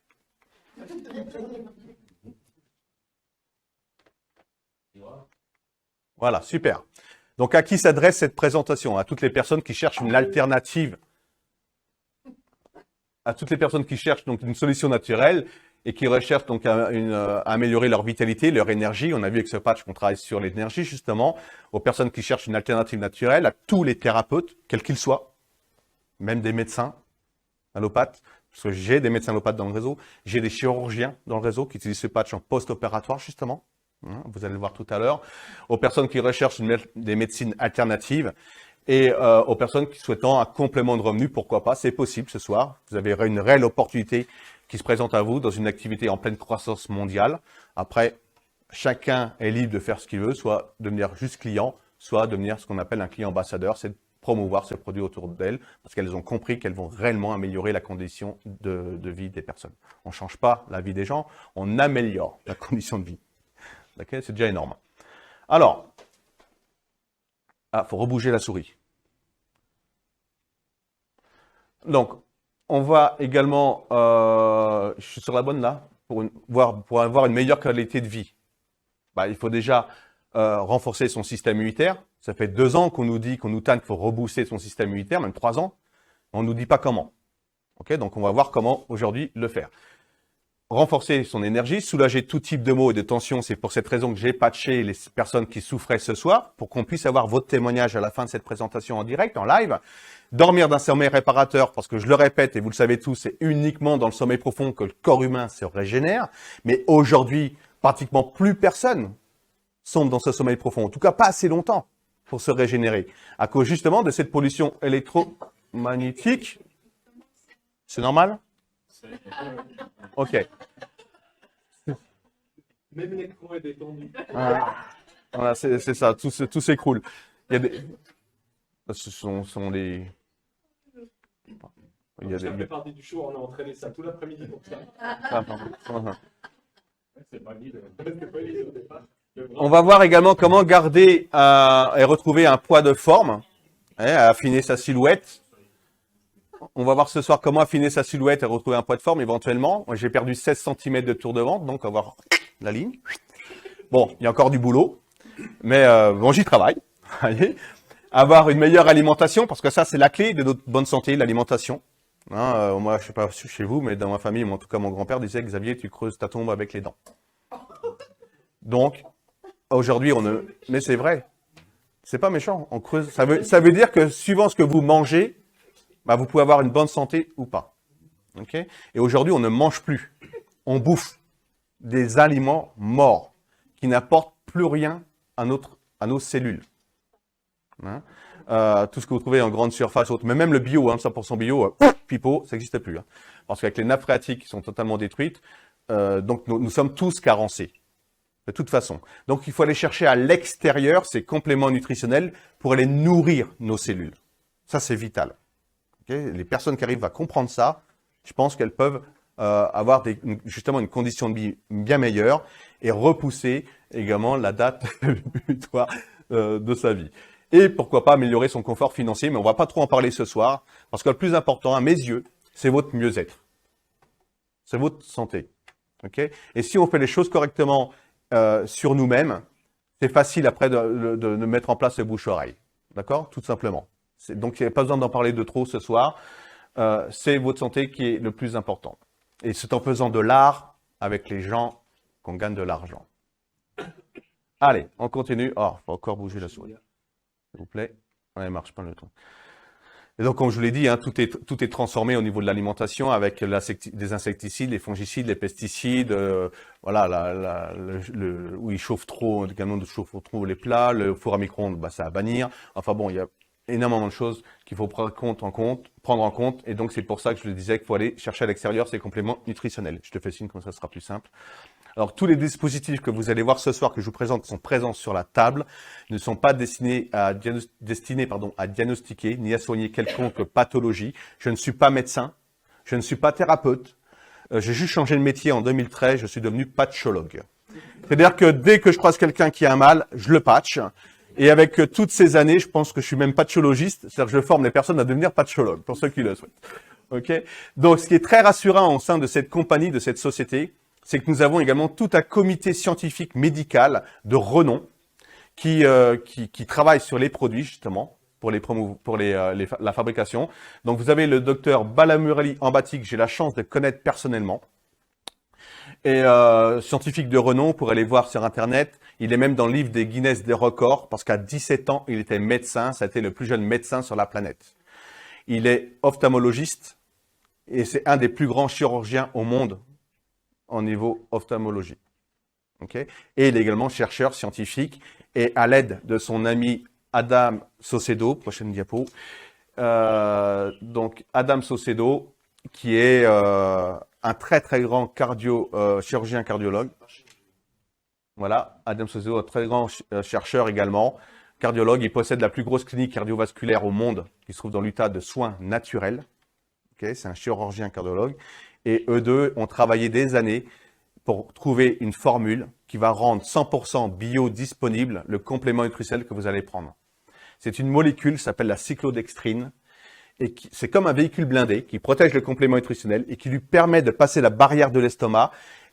Voilà, super. Donc, à qui s'adresse cette présentation? À toutes les personnes qui cherchent une alternative. À toutes les personnes qui cherchent donc une solution naturelle et qui recherchent donc à améliorer leur vitalité, leur énergie. On a vu avec ce patch qu'on travaille sur l'énergie justement. Aux personnes qui cherchent une alternative naturelle, à tous les thérapeutes, quels qu'ils soient, même des médecins allopathes, parce que j'ai des médecins allopathes dans le réseau, j'ai des chirurgiens dans le réseau qui utilisent ce patch en post-opératoire justement. Vous allez le voir tout à l'heure. Aux personnes qui recherchent des médecines alternatives et aux personnes qui souhaitant un complément de revenus, pourquoi pas, c'est possible ce soir. Vous avez une réelle opportunité qui se présente à vous dans une activité en pleine croissance mondiale. Après, chacun est libre de faire ce qu'il veut, soit devenir juste client, soit devenir ce qu'on appelle un client ambassadeur, c'est de promouvoir ce produit autour d'elles, parce qu'elles ont compris qu'elles vont réellement améliorer la condition de vie des personnes. On ne change pas la vie des gens, on améliore la condition de vie. D'accord ? C'est déjà énorme. Alors, faut rebouger la souris. Donc, on va également, je suis sur la bonne là, pour avoir une meilleure qualité de vie. Il faut déjà renforcer son système immunitaire. Ça fait 2 ans qu'on nous dit, qu'on nous tanne qu'il faut rebooster son système immunitaire, même 3 ans. On ne nous dit pas comment. Okay, donc, on va voir comment aujourd'hui le faire. Renforcer son énergie, soulager tout type de maux et de tensions. C'est pour cette raison que j'ai patché les personnes qui souffraient ce soir, pour qu'on puisse avoir votre témoignage à la fin de cette présentation en direct, en live. Dormir d'un sommeil réparateur, parce que je le répète, et vous le savez tous, c'est uniquement dans le sommeil profond que le corps humain se régénère. Mais aujourd'hui, pratiquement plus personne sombre dans ce sommeil profond. En tout cas, pas assez longtemps pour se régénérer. À cause justement de cette pollution électromagnétique. C'est normal ? Ok. Même l'écran est détendu. Voilà, c'est ça, tout s'écroule. Il y a des... Ce sont les... Il y a Ça fait partie du show, on a entraîné ça tout l'après-midi pour ça. C'est pas l'idée au départ. On va voir également comment garder et retrouver un poids de forme, affiner sa silhouette. On va voir ce soir comment affiner sa silhouette et retrouver un poids de forme éventuellement. Moi, j'ai perdu 16 cm de tour de ventre, donc on va voir la ligne. Bon, il y a encore du boulot, mais bon, j'y travaille. Avoir une meilleure alimentation, parce que ça, c'est la clé de notre bonne santé, l'alimentation. Moi, je sais pas chez vous, mais dans ma famille, en tout cas mon grand-père disait, Xavier, tu creuses ta tombe avec les dents. Donc, aujourd'hui, mais c'est vrai. C'est pas méchant, on creuse. Ça veut dire que suivant ce que vous mangez, vous pouvez avoir une bonne santé ou pas. Okay ? Et aujourd'hui, on ne mange plus. On bouffe des aliments morts qui n'apportent plus rien à nos cellules. Tout ce que vous trouvez en grande surface, mais même le bio, 100% bio, pipeau, ça n'existe plus. Parce qu'avec les nappes phréatiques qui sont totalement détruites, donc nous sommes tous carencés. De toute façon. Donc il faut aller chercher à l'extérieur ces compléments nutritionnels pour aller nourrir nos cellules. Ça, c'est vital. Okay, les personnes qui arrivent à comprendre ça, je pense qu'elles peuvent avoir justement une condition de vie bien meilleure et repousser également la date butoir de sa vie. Et pourquoi pas améliorer son confort financier, mais on va pas trop en parler ce soir, parce que le plus important, à mes yeux, c'est votre mieux-être. C'est votre santé. Okay, et si on fait les choses correctement sur nous-mêmes, c'est facile après de mettre en place le bouche-oreille. D'accord? Tout simplement. Donc, il n'y a pas besoin d'en parler de trop ce soir. C'est votre santé qui est le plus important. Et c'est en faisant de l'art avec les gens qu'on gagne de l'argent. Allez, on continue. Oh, il faut encore bouger la souris. S'il vous plaît. Ouais, elle marche pas le truc. Et donc, comme je vous l'ai dit, hein, tout est transformé au niveau de l'alimentation avec des insecticides, les fongicides, les pesticides, voilà, où ils chauffent trop, également chauffent trop les plats, le four à micro-ondes, bah, ça à bannir. Enfin bon, il y a énormément de choses qu'il faut prendre en compte. Et donc, c'est pour ça que je le disais qu'il faut aller chercher à l'extérieur ces compléments nutritionnels. Je te fais signe, comme ça sera plus simple. Alors, tous les dispositifs que vous allez voir ce soir, que je vous présente, sont présents sur la table, ne sont pas destinés à diagnostiquer ni à soigner quelconque pathologie. Je ne suis pas médecin, je ne suis pas thérapeute. J'ai juste changé de métier en 2013, je suis devenu patchologue. C'est-à-dire que dès que je croise quelqu'un qui a un mal, je le patch. Et avec toutes ces années, je pense que je suis même patchologiste, c'est-à-dire que je forme les personnes à devenir patchologues, pour ceux qui le souhaitent. Okay. Donc, ce qui est très rassurant au sein de cette compagnie, de cette société, c'est que nous avons également tout un comité scientifique médical de renom qui travaille sur les produits, justement, pour la fabrication. Donc, vous avez le docteur Balamurali Ambati, que j'ai la chance de connaître personnellement. Et scientifique de renom, pour aller voir sur Internet. Il est même dans le livre des Guinness des records, parce qu'à 17 ans, il était médecin. Ça a été le plus jeune médecin sur la planète. Il est ophtalmologiste et c'est un des plus grands chirurgiens au monde au niveau ophtalmologie. Okay. Et il est également chercheur scientifique et à l'aide de son ami Adam Saucedo, prochaine diapo. Donc Adam Saucedo, qui est un très très grand chirurgien cardiologue. Voilà, Adam Saucedo, un très grand chercheur également, cardiologue. Il possède la plus grosse clinique cardiovasculaire au monde, qui se trouve dans l'Utah de soins naturels. Okay, c'est un chirurgien cardiologue. Et eux deux ont travaillé des années pour trouver une formule qui va rendre 100% biodisponible le complément nutritionnel que vous allez prendre. C'est une molécule qui s'appelle la cyclodextrine. Et c'est comme un véhicule blindé qui protège le complément nutritionnel et qui lui permet de passer la barrière de l'estomac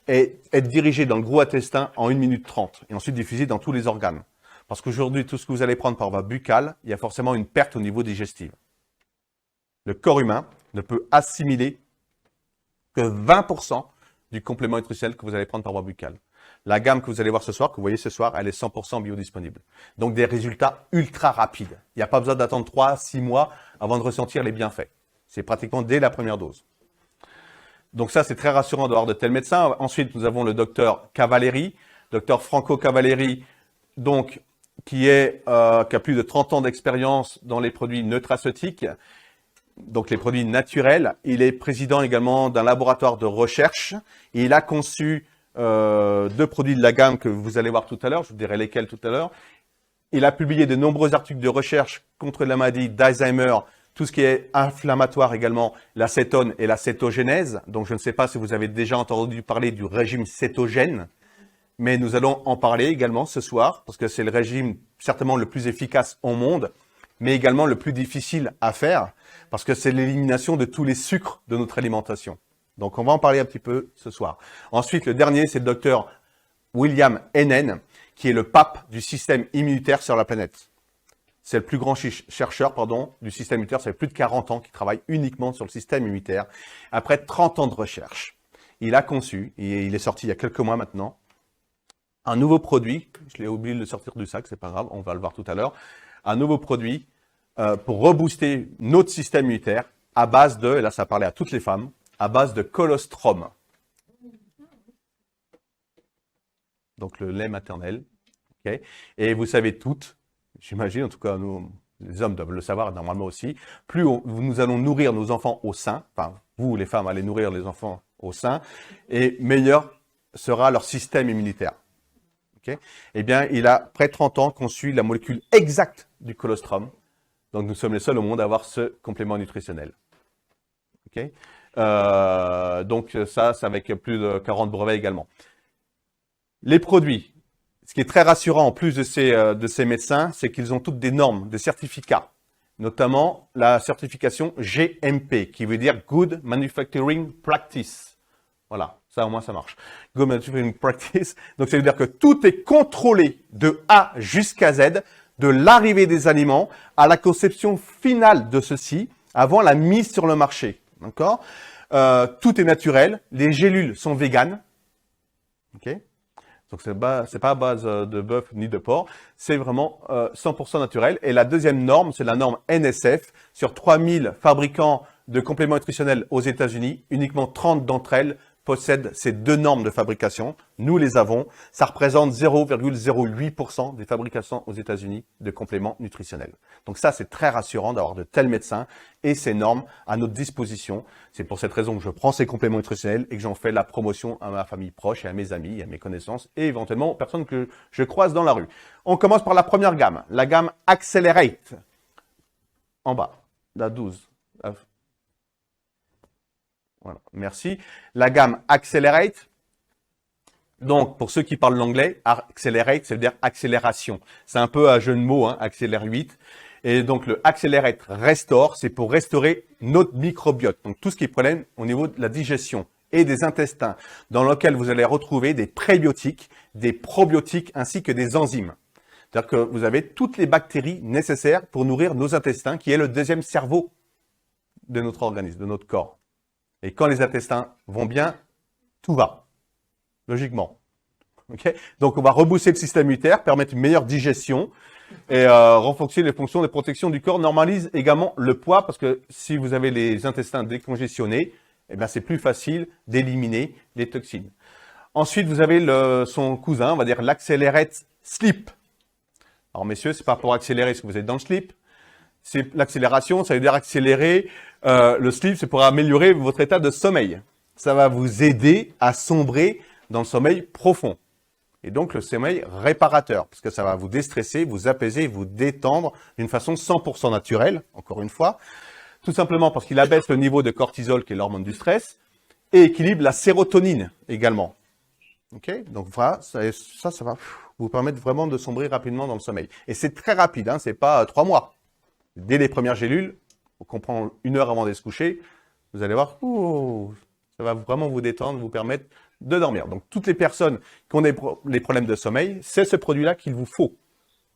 et être dirigé dans le gros intestin en 1 minute 30 et ensuite diffusé dans tous les organes. Parce qu'aujourd'hui, tout ce que vous allez prendre par voie buccale, il y a forcément une perte au niveau digestif. Le corps humain ne peut assimiler que 20% du complément nutritionnel que vous allez prendre par voie buccale. La gamme que vous allez voir ce soir, que vous voyez ce soir, elle est 100% biodisponible. Donc des résultats ultra rapides. Il n'y a pas besoin d'attendre 3-6 mois avant de ressentir les bienfaits. C'est pratiquement dès la première dose. Donc ça, c'est très rassurant d'avoir de tels médecins. Ensuite, nous avons le docteur Cavalleri, docteur Franco Cavalleri, donc qui a plus de 30 ans d'expérience dans les produits nutraceutiques, donc les produits naturels. Il est président également d'un laboratoire de recherche et il a conçu 2 produits de la gamme que vous allez voir tout à l'heure. Je vous dirai lesquels tout à l'heure. Il a publié de nombreux articles de recherche contre la maladie d'Alzheimer, tout ce qui est inflammatoire également, l'acétone et la cétogénèse. Donc, je ne sais pas si vous avez déjà entendu parler du régime cétogène, mais nous allons en parler également ce soir, parce que c'est le régime certainement le plus efficace au monde, mais également le plus difficile à faire, parce que c'est l'élimination de tous les sucres de notre alimentation. Donc, on va en parler un petit peu ce soir. Ensuite, le dernier, c'est le docteur William Hennen, qui est le pape du système immunitaire sur la planète. C'est le plus grand chercheur du système immunitaire. Ça fait plus de 40 ans qu'il travaille uniquement sur le système immunitaire. Après 30 ans de recherche, il a conçu, et il est sorti il y a quelques mois maintenant, un nouveau produit. Je l'ai oublié de le sortir du sac, c'est pas grave, on va le voir tout à l'heure. Un nouveau produit pour rebooster notre système immunitaire à base de, et là ça parlait à toutes les femmes, à base de colostrum. Donc le lait maternel. Okay. Et vous savez toutes, j'imagine, en tout cas nous, les hommes doivent le savoir normalement aussi, plus nous allons nourrir nos enfants au sein, enfin vous les femmes allez nourrir les enfants au sein, et meilleur sera leur système immunitaire. Okay. Eh bien, il a près de 30 ans conçu la molécule exacte du colostrum. Donc nous sommes les seuls au monde à avoir ce complément nutritionnel. Okay. Donc ça, c'est avec plus de 40 brevets également. Les produits, ce qui est très rassurant en plus de ces médecins, c'est qu'ils ont toutes des normes, des certificats, notamment la certification GMP, qui veut dire Good Manufacturing Practice. Voilà, Ça, au moins, ça marche. Go Monitoring Practice. Donc, ça veut dire que tout est contrôlé de A jusqu'à Z, de l'arrivée des aliments à la conception finale de ceux-ci, avant la mise sur le marché. D'accord? Tout est naturel. Les gélules sont véganes. Ok? Donc, c'est pas à base de bœuf ni de porc. C'est vraiment 100% naturel. Et la deuxième norme, c'est la norme NSF. Sur 3000 fabricants de compléments nutritionnels aux États-Unis, uniquement 30 d'entre elles possèdent ces deux normes de fabrication. Nous les avons. Ça représente 0,08% des fabrications aux États-Unis de compléments nutritionnels. Donc ça, c'est très rassurant d'avoir de tels médecins et ces normes à notre disposition. C'est pour cette raison que je prends ces compléments nutritionnels et que j'en fais la promotion à ma famille proche et à mes amis, à mes connaissances et éventuellement aux personnes que je croise dans la rue. On commence par la première gamme, la gamme Accelerate. En bas, la 12. Voilà, merci. La gamme Accelerate. Donc, pour ceux qui parlent l'anglais, Accelerate, ça veut dire accélération. C'est un peu un jeu de mots, hein, Accélère 8. Et donc, le Accelerate Restore, c'est pour restaurer notre microbiote. Donc, tout ce qui est problème au niveau de la digestion et des intestins, dans lequel vous allez retrouver des prébiotiques, des probiotiques ainsi que des enzymes. C'est-à-dire que vous avez toutes les bactéries nécessaires pour nourrir nos intestins, qui est le deuxième cerveau de notre organisme, de notre corps. Et quand les intestins vont bien, tout va, logiquement. Okay? Donc, on va rebooster le système immunitaire, permettre une meilleure digestion et renforcer les fonctions de protection du corps. Normalise également le poids, parce que si vous avez les intestins décongestionnés, eh bien, c'est plus facile d'éliminer les toxines. Ensuite, vous avez son cousin, on va dire l'Accelerate Sleep. Alors, messieurs, c'est pas pour accélérer ce que vous êtes dans le sleep. C'est l'accélération, ça veut dire accélérer. Le sleep, c'est pour améliorer votre état de sommeil. Ça va vous aider à sombrer dans le sommeil profond. Et donc, le sommeil réparateur, parce que ça va vous déstresser, vous apaiser, vous détendre d'une façon 100% naturelle, encore une fois. Tout simplement parce qu'il abaisse le niveau de cortisol, qui est l'hormone du stress, et équilibre la sérotonine également. Ok? Donc, voilà, ça va vous permettre vraiment de sombrer rapidement dans le sommeil. Et c'est très rapide, hein, c'est pas 3 mois. Dès les premières gélules, qu'on prend 1 heure avant de se coucher, vous allez voir, ça va vraiment vous détendre, vous permettre de dormir. Donc, toutes les personnes qui ont les problèmes de sommeil, c'est ce produit-là qu'il vous faut.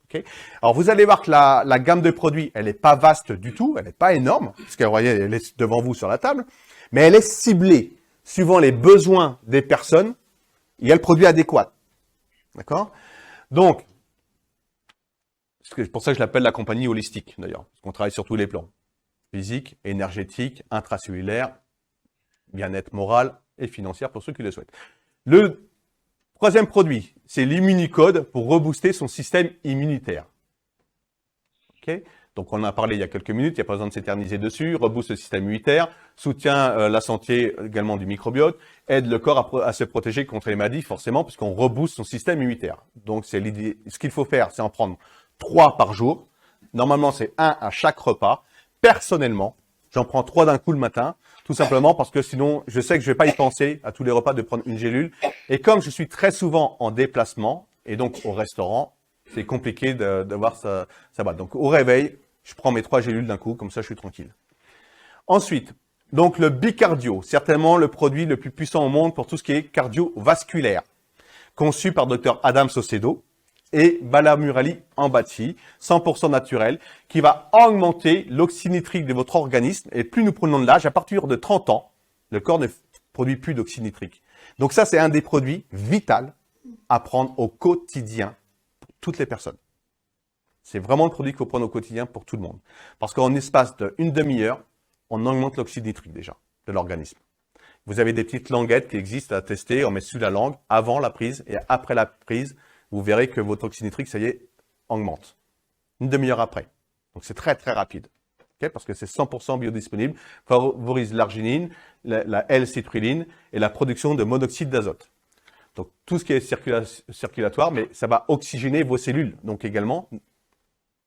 Okay. Alors, vous allez voir que la gamme de produits, elle n'est pas vaste du tout, elle n'est pas énorme, parce que vous voyez, elle est devant vous sur la table, mais elle est ciblée suivant les besoins des personnes. Il y a le produit adéquat. D'accord? Donc, c'est pour ça que je l'appelle la compagnie holistique, d'ailleurs, parce qu'on travaille sur tous les plans. Physique, énergétique, intracellulaire, bien-être moral et financier pour ceux qui le souhaitent. Le troisième produit, c'est l'Immunicode pour rebooster son système immunitaire. Okay? Donc, on en a parlé il y a quelques minutes, il n'y a pas besoin de s'éterniser dessus. Rebooste le système immunitaire, soutient la santé également du microbiote, aide le corps à se protéger contre les maladies, forcément, puisqu'on rebooste son système immunitaire. Donc, c'est l'idée. Ce qu'il faut faire, c'est en prendre 3 par jour. Normalement, c'est 1 à chaque repas. Personnellement, j'en prends 3 d'un coup le matin, tout simplement parce que sinon, je sais que je vais pas y penser à tous les repas de prendre une gélule. Et comme je suis très souvent en déplacement, et donc au restaurant, c'est compliqué de voir ça va. Donc au réveil, je prends mes 3 gélules d'un coup, comme ça je suis tranquille. Ensuite, donc le bicardio, certainement le produit le plus puissant au monde pour tout ce qui est cardiovasculaire, conçu par Dr Adam Saucedo et Balamurali Ambati, 100% naturel, qui va augmenter l'oxyde nitrique de votre organisme. Et plus nous prenons de l'âge, à partir de 30 ans, le corps ne produit plus d'oxyde nitrique. Donc ça, c'est un des produits vitaux à prendre au quotidien pour toutes les personnes. C'est vraiment le produit qu'il faut prendre au quotidien pour tout le monde. Parce qu'en espace d'une demi-heure, on augmente l'oxyde nitrique déjà de l'organisme. Vous avez des petites languettes qui existent à tester, on met sous la langue avant la prise et après la prise, vous verrez que votre oxyde nitrique, ça y est, augmente. Une demi-heure après. Donc, c'est très, très rapide. Okay? Parce que c'est 100% biodisponible, favorise l'arginine, la L-citrulline et la production de monoxyde d'azote. Donc, tout ce qui est circulatoire, mais ça va oxygéner vos cellules. Donc, également,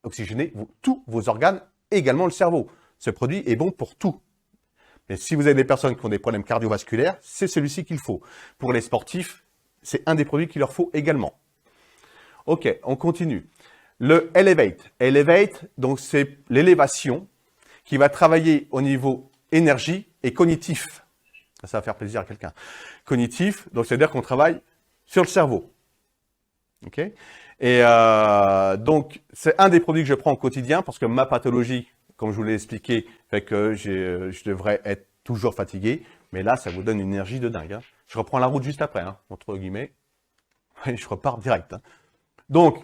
oxygéner tous vos organes, également le cerveau. Ce produit est bon pour tout. Mais si vous avez des personnes qui ont des problèmes cardiovasculaires, c'est celui-ci qu'il faut. Pour les sportifs, c'est un des produits qu'il leur faut également. Ok, on continue. Le Elevate. Elevate, donc c'est l'élévation qui va travailler au niveau énergie et cognitif. Ça va faire plaisir à quelqu'un. Cognitif, donc c'est-à-dire qu'on travaille sur le cerveau. Ok? Et donc, c'est un des produits que je prends au quotidien parce que ma pathologie, comme je vous l'ai expliqué, fait que je devrais être toujours fatigué. Mais là, ça vous donne une énergie de dingue. Hein. Je reprends la route juste après, hein, entre guillemets. Et je repars direct. Hein. Donc,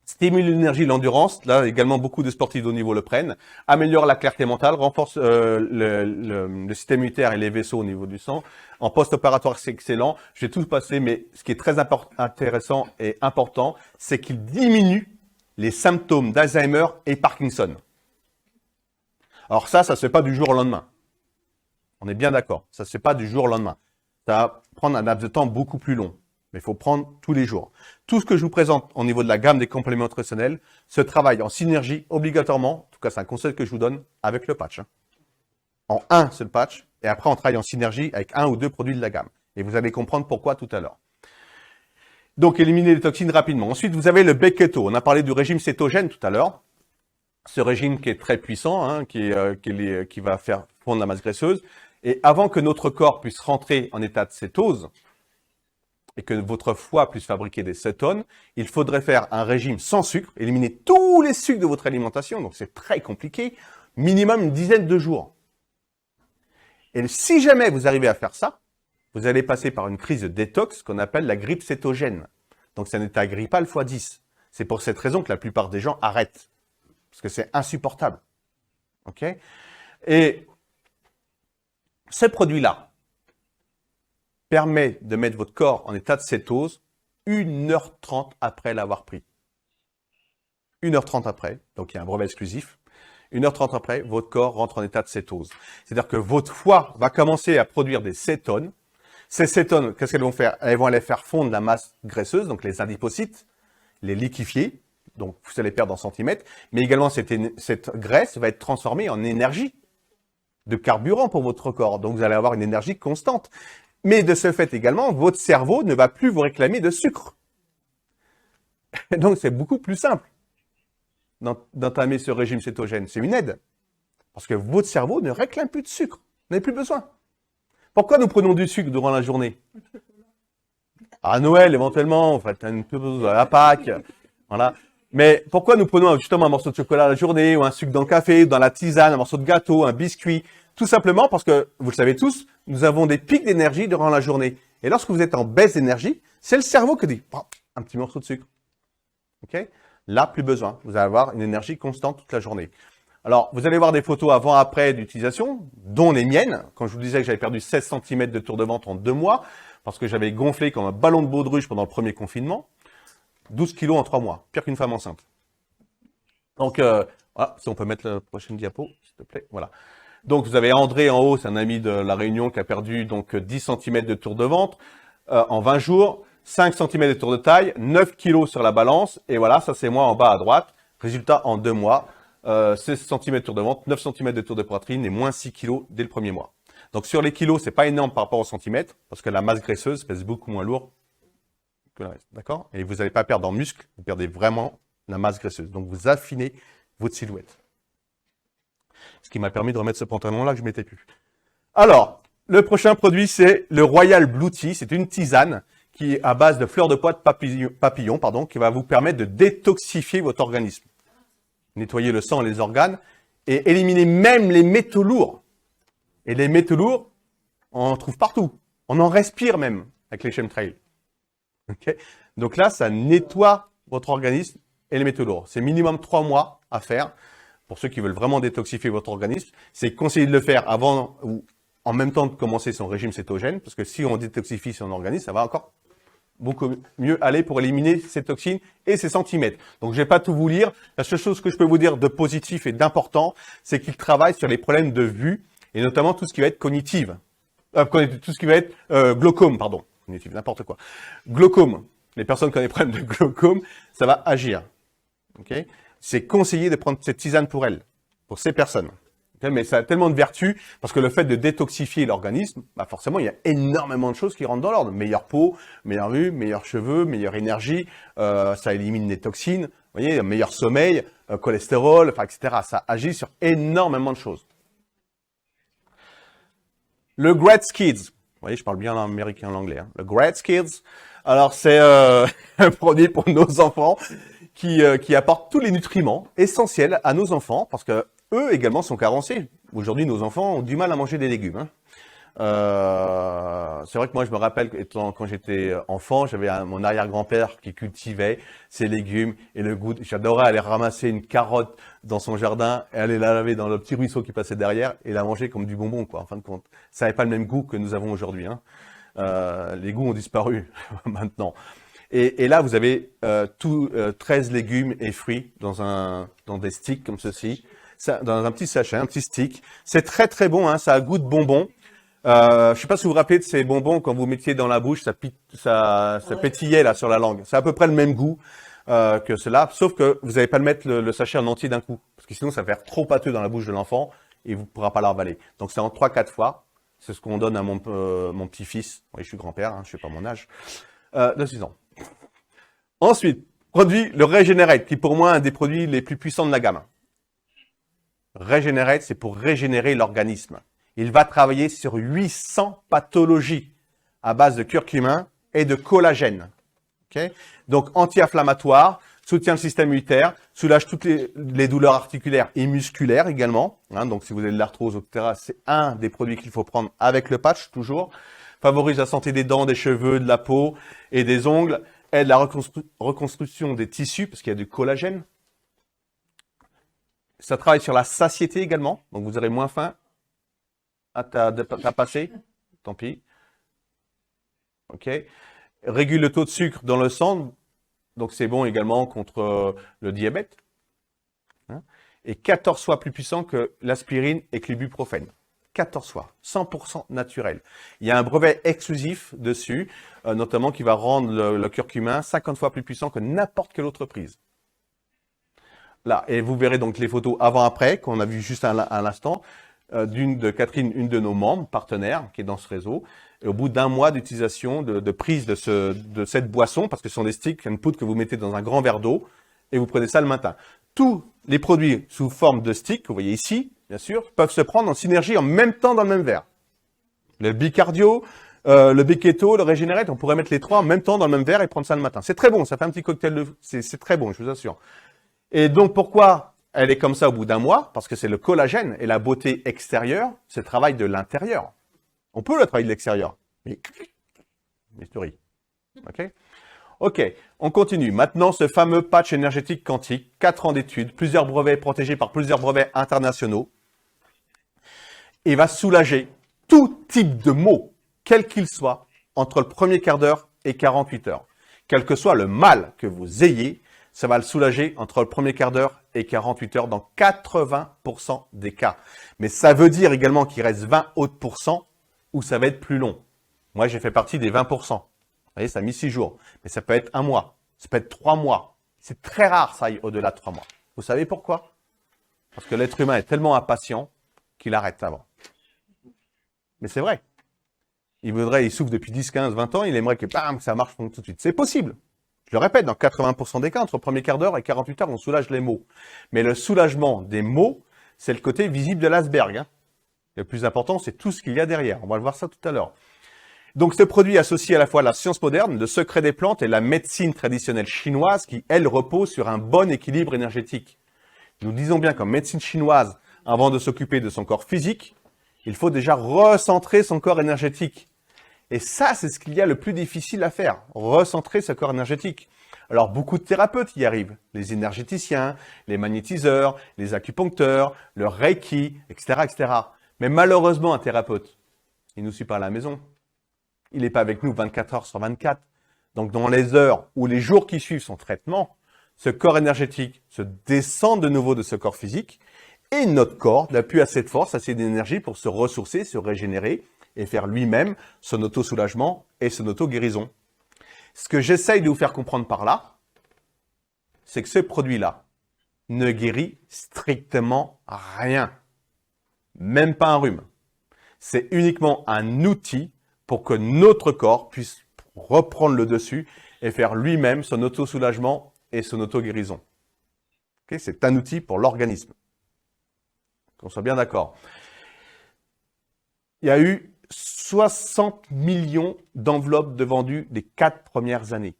stimule l'énergie, l'endurance. Là, également, beaucoup de sportifs de haut niveau le prennent. Améliore la clarté mentale, renforce le système immunitaire et les vaisseaux au niveau du sang. En post-opératoire, c'est excellent. Je vais tout passer, mais ce qui est très intéressant et important, c'est qu'il diminue les symptômes d'Alzheimer et Parkinson. Alors ça se fait pas du jour au lendemain. On est bien d'accord. Ça se fait pas du jour au lendemain. Ça va prendre un laps de temps beaucoup plus long. Mais il faut prendre tous les jours. Tout ce que je vous présente au niveau de la gamme des compléments nutritionnels se travaille en synergie obligatoirement, en tout cas c'est un conseil que je vous donne, avec le patch. Hein. En un seul patch, et après on travaille en synergie avec un ou deux produits de la gamme. Et vous allez comprendre pourquoi tout à l'heure. Donc éliminer les toxines rapidement. Ensuite, vous avez le Beketo. On a parlé du régime cétogène tout à l'heure. Ce régime qui est très puissant, hein, qui va faire fondre la masse graisseuse. Et avant que notre corps puisse rentrer en état de cétose, et que votre foie puisse fabriquer des cétones, il faudrait faire un régime sans sucre, éliminer tous les sucres de votre alimentation, donc c'est très compliqué, minimum une dizaine de jours. Et si jamais vous arrivez à faire ça, vous allez passer par une crise de détox qu'on appelle la grippe cétogène. Donc c'est un état grippal x10. C'est pour cette raison que la plupart des gens arrêtent, parce que c'est insupportable. Ok ? Et ce produit-là permet de mettre votre corps en état de cétose 1h30 après l'avoir pris. 1h30 après, donc il y a un brevet exclusif. 1h30 après, votre corps rentre en état de cétose. C'est-à-dire que votre foie va commencer à produire des cétones. Ces cétones, qu'est-ce qu'elles vont faire? Elles vont aller faire fondre la masse graisseuse, donc les adipocytes, les liquéfier, donc vous allez perdre en centimètres, mais également cette graisse va être transformée en énergie de carburant pour votre corps. Donc vous allez avoir une énergie constante. Mais de ce fait également, votre cerveau ne va plus vous réclamer de sucre. Donc c'est beaucoup plus simple d'entamer ce régime cétogène. C'est une aide. Parce que votre cerveau ne réclame plus de sucre. Vous n'avez plus besoin. Pourquoi nous prenons du sucre durant la journée? À Noël, éventuellement, on fait un peu à Pâques. Voilà. Mais pourquoi nous prenons justement un morceau de chocolat à la journée, ou un sucre dans le café, dans la tisane, un morceau de gâteau, un biscuit? Tout simplement parce que, vous le savez tous, nous avons des pics d'énergie durant la journée. Et lorsque vous êtes en baisse d'énergie, c'est le cerveau qui dit « un petit morceau de sucre ». Ok? Là, plus besoin. Vous allez avoir une énergie constante toute la journée. Alors, vous allez voir des photos avant-après d'utilisation, dont les miennes. Quand je vous disais que j'avais perdu 16 cm de tour de ventre en 2 mois, parce que j'avais gonflé comme un ballon de baudruche pendant le premier confinement, 12 kilos en 3 mois, pire qu'une femme enceinte. Donc, voilà, si on peut mettre la prochaine diapo, s'il te plaît. Voilà. Donc, vous avez André en haut, c'est un ami de La Réunion qui a perdu donc 10 cm de tour de ventre en 20 jours, 5 cm de tour de taille, 9 kilos sur la balance, et voilà, ça c'est moi en bas à droite. Résultat en 2 mois, 16 cm de tour de ventre, 9 cm de tour de poitrine et moins 6 kilos dès le premier mois. Donc, sur les kilos, c'est pas énorme par rapport au centimètre, parce que la masse graisseuse pèse beaucoup moins lourd que le reste, d'accord? Et vous n'allez pas perdre en muscle, vous perdez vraiment la masse graisseuse. Donc, vous affinez votre silhouette. Ce qui m'a permis de remettre ce pantalon-là que je ne mettais plus. Alors, le prochain produit, c'est le Royal Blue Tea. C'est une tisane qui est à base de fleurs de pois de papillon, qui va vous permettre de détoxifier votre organisme. Nettoyer le sang et les organes et éliminer même les métaux lourds. Et les métaux lourds, on en trouve partout. On en respire même avec les chemtrails. Okay? Donc là, ça nettoie votre organisme et les métaux lourds. C'est minimum 3 mois à faire. Pour ceux qui veulent vraiment détoxifier votre organisme, c'est conseillé de le faire avant ou en même temps de commencer son régime cétogène, parce que si on détoxifie son organisme, ça va encore beaucoup mieux aller pour éliminer ces toxines et ces centimètres. Donc, je vais pas tout vous lire. La seule chose que je peux vous dire de positif et d'important, c'est qu'il travaille sur les problèmes de vue et notamment tout ce qui va être cognitif. Tout ce qui va être glaucome, pardon. Cognitif, n'importe quoi. Glaucome. Les personnes qui ont des problèmes de glaucome, ça va agir. Ok? C'est conseillé de prendre cette tisane pour elles, pour ces personnes. Okay? Mais ça a tellement de vertus, parce que le fait de détoxifier l'organisme, bah forcément, il y a énormément de choses qui rentrent dans l'ordre. Meilleure peau, meilleure vue, meilleurs cheveux, meilleure énergie, ça élimine les toxines, vous voyez, meilleur sommeil, cholestérol, enfin, etc. Ça agit sur énormément de choses. Le Great Kids. Vous voyez, je parle bien l'américain et l'anglais. Hein. Le Great Kids. Alors, c'est un produit pour nos enfants qui apporte tous les nutriments essentiels à nos enfants parce que eux également sont carencés. Aujourd'hui, nos enfants ont du mal à manger des légumes. Hein. C'est vrai que moi, je me rappelle quand j'étais enfant, j'avais mon arrière-grand-père qui cultivait ses légumes et le goût. J'adorais aller ramasser une carotte dans son jardin et aller la laver dans le petit ruisseau qui passait derrière et la manger comme du bonbon, quoi. En fin de compte, ça n'avait pas le même goût que nous avons aujourd'hui. Hein. Les goûts ont disparu maintenant. Et là, vous avez 13 légumes et fruits dans des sticks comme ceci, dans un petit sachet, un petit stick. C'est très très bon, hein, ça a goût de bonbon. Je sais pas si vous vous rappelez de ces bonbons quand vous mettiez dans la bouche, ça pétillait là sur la langue. C'est à peu près le même goût que cela, sauf que vous n'allez pas le mettre le sachet en entier d'un coup, parce que sinon ça va faire trop pâteux dans la bouche de l'enfant et vous ne pourrez pas l'avaler. Donc c'est en 3-4 fois. C'est ce qu'on donne à mon petit-fils. Oui, je suis grand-père, hein, je sais pas mon âge, de 6 ans. Ensuite, produit le Regenerate, qui pour moi est un des produits les plus puissants de la gamme. Regenerate, c'est pour régénérer l'organisme. Il va travailler sur 800 pathologies à base de curcumin et de collagène. Okay? Donc, anti-inflammatoire, soutient le système immunitaire, soulage toutes les douleurs articulaires et musculaires également. Hein, donc, si vous avez de l'arthrose, etc., c'est un des produits qu'il faut prendre avec le patch, toujours. Favorise la santé des dents, des cheveux, de la peau et des ongles. Aide la reconstruction des tissus, parce qu'il y a du collagène. Ça travaille sur la satiété également, donc vous aurez moins faim. Ah, t'as passé? Tant pis. OK. Régule le taux de sucre dans le sang, donc c'est bon également contre le diabète. Hein? Et 14 fois plus puissant que l'aspirine et que l'ibuprofène. 14 fois, 100% naturel. Il y a un brevet exclusif dessus, notamment qui va rendre le curcumin 50 fois plus puissant que n'importe quelle autre prise. Là, et vous verrez donc les photos avant-après, qu'on a vu juste à l'instant, de Catherine, une de nos membres, partenaires, qui est dans ce réseau. Et au bout d'un mois d'utilisation, de prise de cette boisson, parce que ce sont des sticks, une poudre que vous mettez dans un grand verre d'eau, et vous prenez ça le matin. Tous les produits sous forme de sticks, que vous voyez ici, bien sûr, peuvent se prendre en synergie en même temps dans le même verre. Le bicardio, le Beketo, le Regenerate, on pourrait mettre les trois en même temps dans le même verre et prendre ça le matin. C'est très bon, ça fait un petit cocktail, c'est très bon, je vous assure. Et donc, pourquoi elle est comme ça au bout d'un mois? Parce que c'est le collagène et la beauté extérieure, c'est le travail de l'intérieur. On peut le travail de l'extérieur, mais mystery. OK? OK, on continue. Maintenant, ce fameux patch énergétique quantique, 4 ans d'études, plusieurs brevets protégés par plusieurs brevets internationaux, et va soulager tout type de maux, quel qu'il soit, entre le premier quart d'heure et 48 heures. Quel que soit le mal que vous ayez, ça va le soulager entre le premier quart d'heure et 48 heures dans 80% des cas. Mais ça veut dire également qu'il reste 20 autres pourcents où ça va être plus long. Moi, j'ai fait partie des 20%. Vous voyez, ça a mis 6 jours. Mais ça peut être 1 mois. Ça peut être 3 mois. C'est très rare, ça aille au-delà de 3 mois. Vous savez pourquoi? Parce que l'être humain est tellement impatient qu'il arrête avant. Mais c'est vrai. Il souffre depuis 10, 15, 20 ans, il aimerait que bam, ça marche tout de suite. C'est possible. Je le répète, dans 80% des cas, entre le premier quart d'heure et 48 heures, on soulage les maux. Mais le soulagement des maux, c'est le côté visible de l'iceberg. Hein. Le plus important, c'est tout ce qu'il y a derrière. On va le voir ça tout à l'heure. Donc, ce produit associe à la fois la science moderne, le secret des plantes et la médecine traditionnelle chinoise qui, elle, repose sur un bon équilibre énergétique. Nous disons bien qu'en médecine chinoise, avant de s'occuper de son corps physique, il faut déjà recentrer son corps énergétique. Et ça, c'est ce qu'il y a le plus difficile à faire, recentrer ce corps énergétique. Alors, beaucoup de thérapeutes y arrivent, les énergéticiens, les magnétiseurs, les acupuncteurs, le Reiki, etc., etc. Mais malheureusement, un thérapeute, il ne nous suit pas à la maison. Il n'est pas avec nous 24 heures sur 24. Donc, dans les heures ou les jours qui suivent son traitement, ce corps énergétique se descend de nouveau de ce corps physique et notre corps n'a plus assez de force, assez d'énergie pour se ressourcer, se régénérer et faire lui-même son auto-soulagement et son auto-guérison. Ce que j'essaye de vous faire comprendre par là, c'est que ce produit-là ne guérit strictement rien. Même pas un rhume. C'est uniquement un outil pour que notre corps puisse reprendre le dessus et faire lui-même son auto-soulagement et son auto-guérison. Okay, c'est un outil pour l'organisme. Qu'on soit bien d'accord. Il y a eu 60 millions d'enveloppes de vendus des 4 premières années.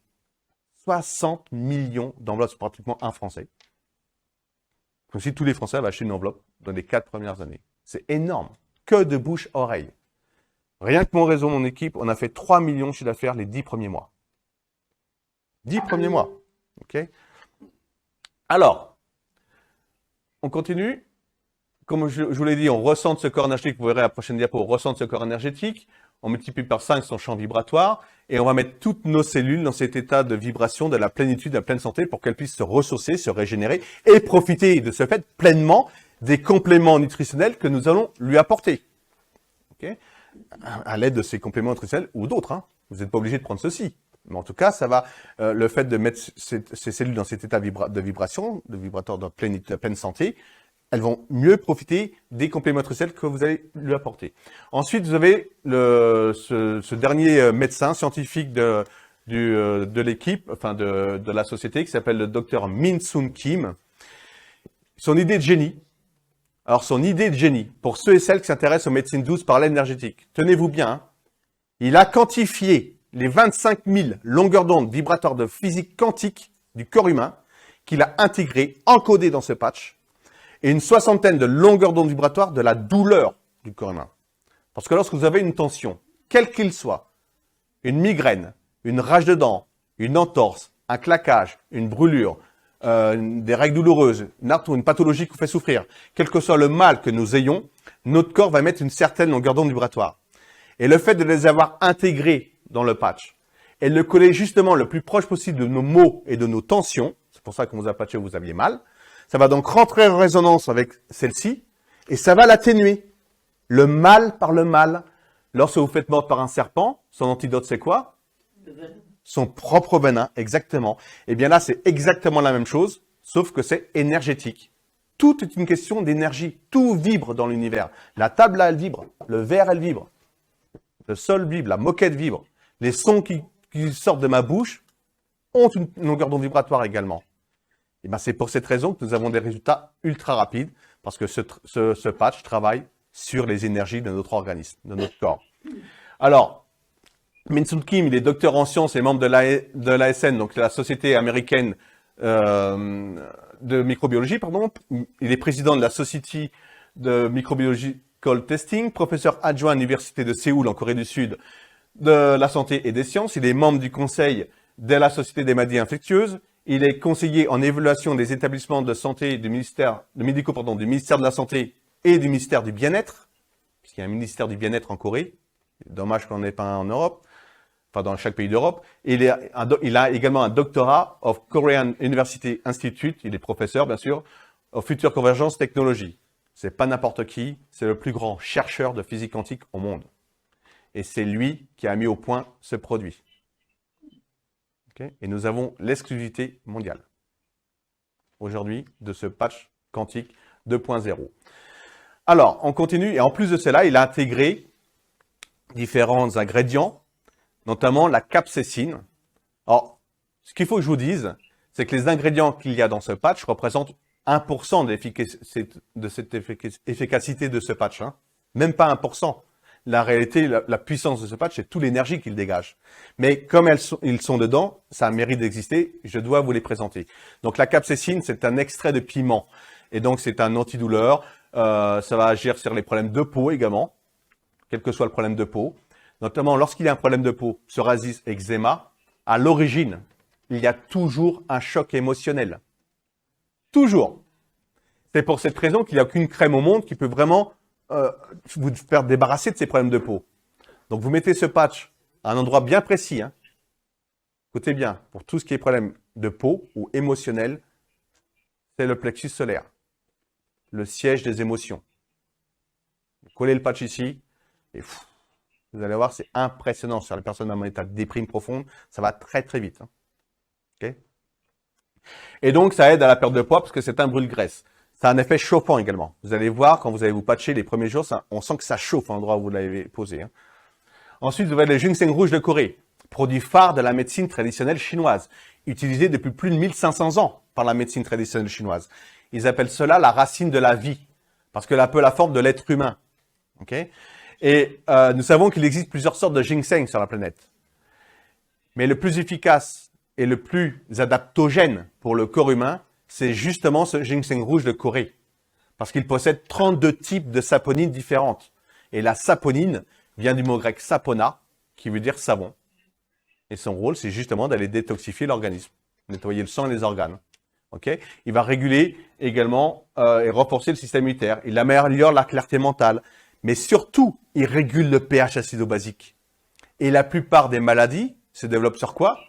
60 millions d'enveloppes, c'est pratiquement un Français. Comme si tous les Français avaient acheté une enveloppe dans les 4 premières années. C'est énorme. Que de bouche-oreille. Rien que mon réseau, mon équipe, on a fait 3 millions de chiffre d'affaires les 10 premiers mois. 10 premiers mois. OK? Alors, on continue. Comme je vous l'ai dit, on ressent ce corps énergétique. Vous verrez à la prochaine diapo, on ressent ce corps énergétique. On multiplie par 5 son champ vibratoire et on va mettre toutes nos cellules dans cet état de vibration, de la plénitude, de la pleine santé pour qu'elles puissent se ressourcer, se régénérer et profiter de ce fait pleinement des compléments nutritionnels que nous allons lui apporter. Okay, à l'aide de ces compléments nutritionnels ou d'autres. Hein. Vous n'êtes pas obligé de prendre ceci. Mais en tout cas, ça va, le fait de mettre ces cellules dans cet état de vibration, de vibratoire de pleine santé, elles vont mieux profiter des compléments nutritionnels que vous allez lui apporter. Ensuite, vous avez ce dernier médecin scientifique de l'équipe, enfin de la société, qui s'appelle le docteur Min-Soon Kim. Son idée de génie. Alors, son idée de génie, pour ceux et celles qui s'intéressent aux médecines douces par l'énergétique, tenez-vous bien, hein, il a quantifié les 25 000 longueurs d'onde vibratoires de physique quantique du corps humain qu'il a intégré, encodé dans ce patch, et une soixantaine de longueurs d'onde vibratoires de la douleur du corps humain. Parce que lorsque vous avez une tension, quelle qu'il soit, une migraine, une rage de dents, une entorse, un claquage, une brûlure, des règles douloureuses, une pathologie qui vous fait souffrir, quel que soit le mal que nous ayons, notre corps va mettre une certaine longueur d'onde vibratoire. Et le fait de les avoir intégrés dans le patch et de le coller justement le plus proche possible de nos maux et de nos tensions, c'est pour ça qu'on vous a patché, vous aviez mal, ça va donc rentrer en résonance avec celle-ci et ça va l'atténuer. Le mal par le mal. Lorsque vous faites mordre par un serpent, son antidote c'est quoi? Son propre venin, exactement. Et bien là, c'est exactement la même chose, sauf que c'est énergétique. Tout est une question d'énergie. Tout vibre dans l'univers. La table là, elle vibre. Le verre, elle vibre. Le sol vibre. La moquette vibre. Les sons qui sortent de ma bouche ont une longueur d'onde vibratoire également. Et ben, c'est pour cette raison que nous avons des résultats ultra rapides, parce que ce patch travaille sur les énergies de notre organisme, de notre corps. Alors, Min-Soon Kim, il est docteur en sciences et membre de l'ASN, donc la Société américaine de microbiologie, pardon. Il est président de la Society de Microbiological Testing, professeur adjoint à l'Université de Séoul en Corée du Sud de la santé et des sciences. Il est membre du conseil de la Société des maladies infectieuses. Il est conseiller en évaluation des établissements de santé du ministère de la Santé et du ministère du Bien-être, puisqu'il y a un ministère du Bien-être en Corée. Dommage qu'on n'ait pas un en Europe, enfin dans chaque pays d'Europe. Il a également un doctorat of Korean University Institute, il est professeur bien sûr, of Future Convergence Technology. C'est pas n'importe qui, c'est le plus grand chercheur de physique quantique au monde. Et c'est lui qui a mis au point ce produit. Okay? Et nous avons l'exclusivité mondiale aujourd'hui de ce patch quantique 2.0. Alors, on continue, et en plus de cela, il a intégré différents ingrédients, notamment la capsaïcine. Alors, ce qu'il faut que je vous dise, c'est que les ingrédients qu'il y a dans ce patch représentent 1% de cette efficacité de ce patch. Hein. Même pas 1%. La réalité, la puissance de ce patch, c'est toute l'énergie qu'il dégage. Mais comme ils sont dedans, ça a mérite d'exister, je dois vous les présenter. Donc la capsaïcine, c'est un extrait de piment. Et donc c'est un antidouleur. Ça va agir sur les problèmes de peau également, quel que soit le problème de peau. Notamment lorsqu'il y a un problème de peau, psoriasis, eczéma, à l'origine, il y a toujours un choc émotionnel. Toujours. C'est pour cette raison qu'il n'y a aucune crème au monde qui peut vraiment vous faire débarrasser de ces problèmes de peau. Donc vous mettez ce patch à un endroit bien précis. Hein. Écoutez bien, pour tout ce qui est problème de peau ou émotionnel, c'est le plexus solaire, le siège des émotions. Vous collez le patch ici et vous allez voir, c'est impressionnant. Sur les personnes en état de déprime profonde, ça va très très vite. Hein. Okay, et donc ça aide à la perte de poids parce que c'est un brûle-graisse. Ça a un effet chauffant également. Vous allez voir, quand vous allez vous patcher les premiers jours, on sent que ça chauffe à l'endroit où vous l'avez posé. Hein. Ensuite, vous avez le ginseng rouge de Corée, produit phare de la médecine traditionnelle chinoise, utilisé depuis plus de 1500 ans par la médecine traditionnelle chinoise. Ils appellent cela la racine de la vie, parce qu'elle a un peu la forme de l'être humain. Okay, Et nous savons qu'il existe plusieurs sortes de ginseng sur la planète. Mais le plus efficace et le plus adaptogène pour le corps humain, c'est justement ce ginseng rouge de Corée. Parce qu'il possède 32 types de saponines différentes. Et la saponine vient du mot grec sapona, qui veut dire savon. Et son rôle, c'est justement d'aller détoxifier l'organisme, nettoyer le sang et les organes. Okay, il va réguler également et renforcer le système immunitaire. Il améliore la clarté mentale. Mais surtout, il régule le pH acido-basique. Et la plupart des maladies se développent sur quoi?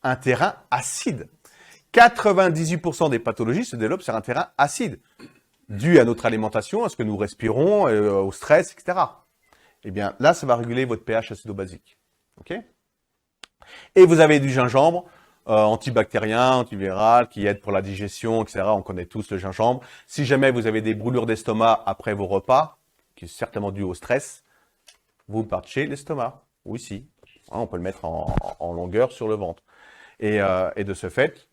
Un terrain acide. 98% des pathologies se développent sur un terrain acide, dû à notre alimentation, à ce que nous respirons, au stress, etc. Eh bien, là, ça va réguler votre pH acido-basique. Okay, et vous avez du gingembre, antibactérien, antiviral, qui aide pour la digestion, etc. On connaît tous le gingembre. Si jamais vous avez des brûlures d'estomac après vos repas, qui est certainement dû au stress, vous patchez l'estomac. Oui, si. On peut le mettre en longueur sur le ventre. Et de ce fait,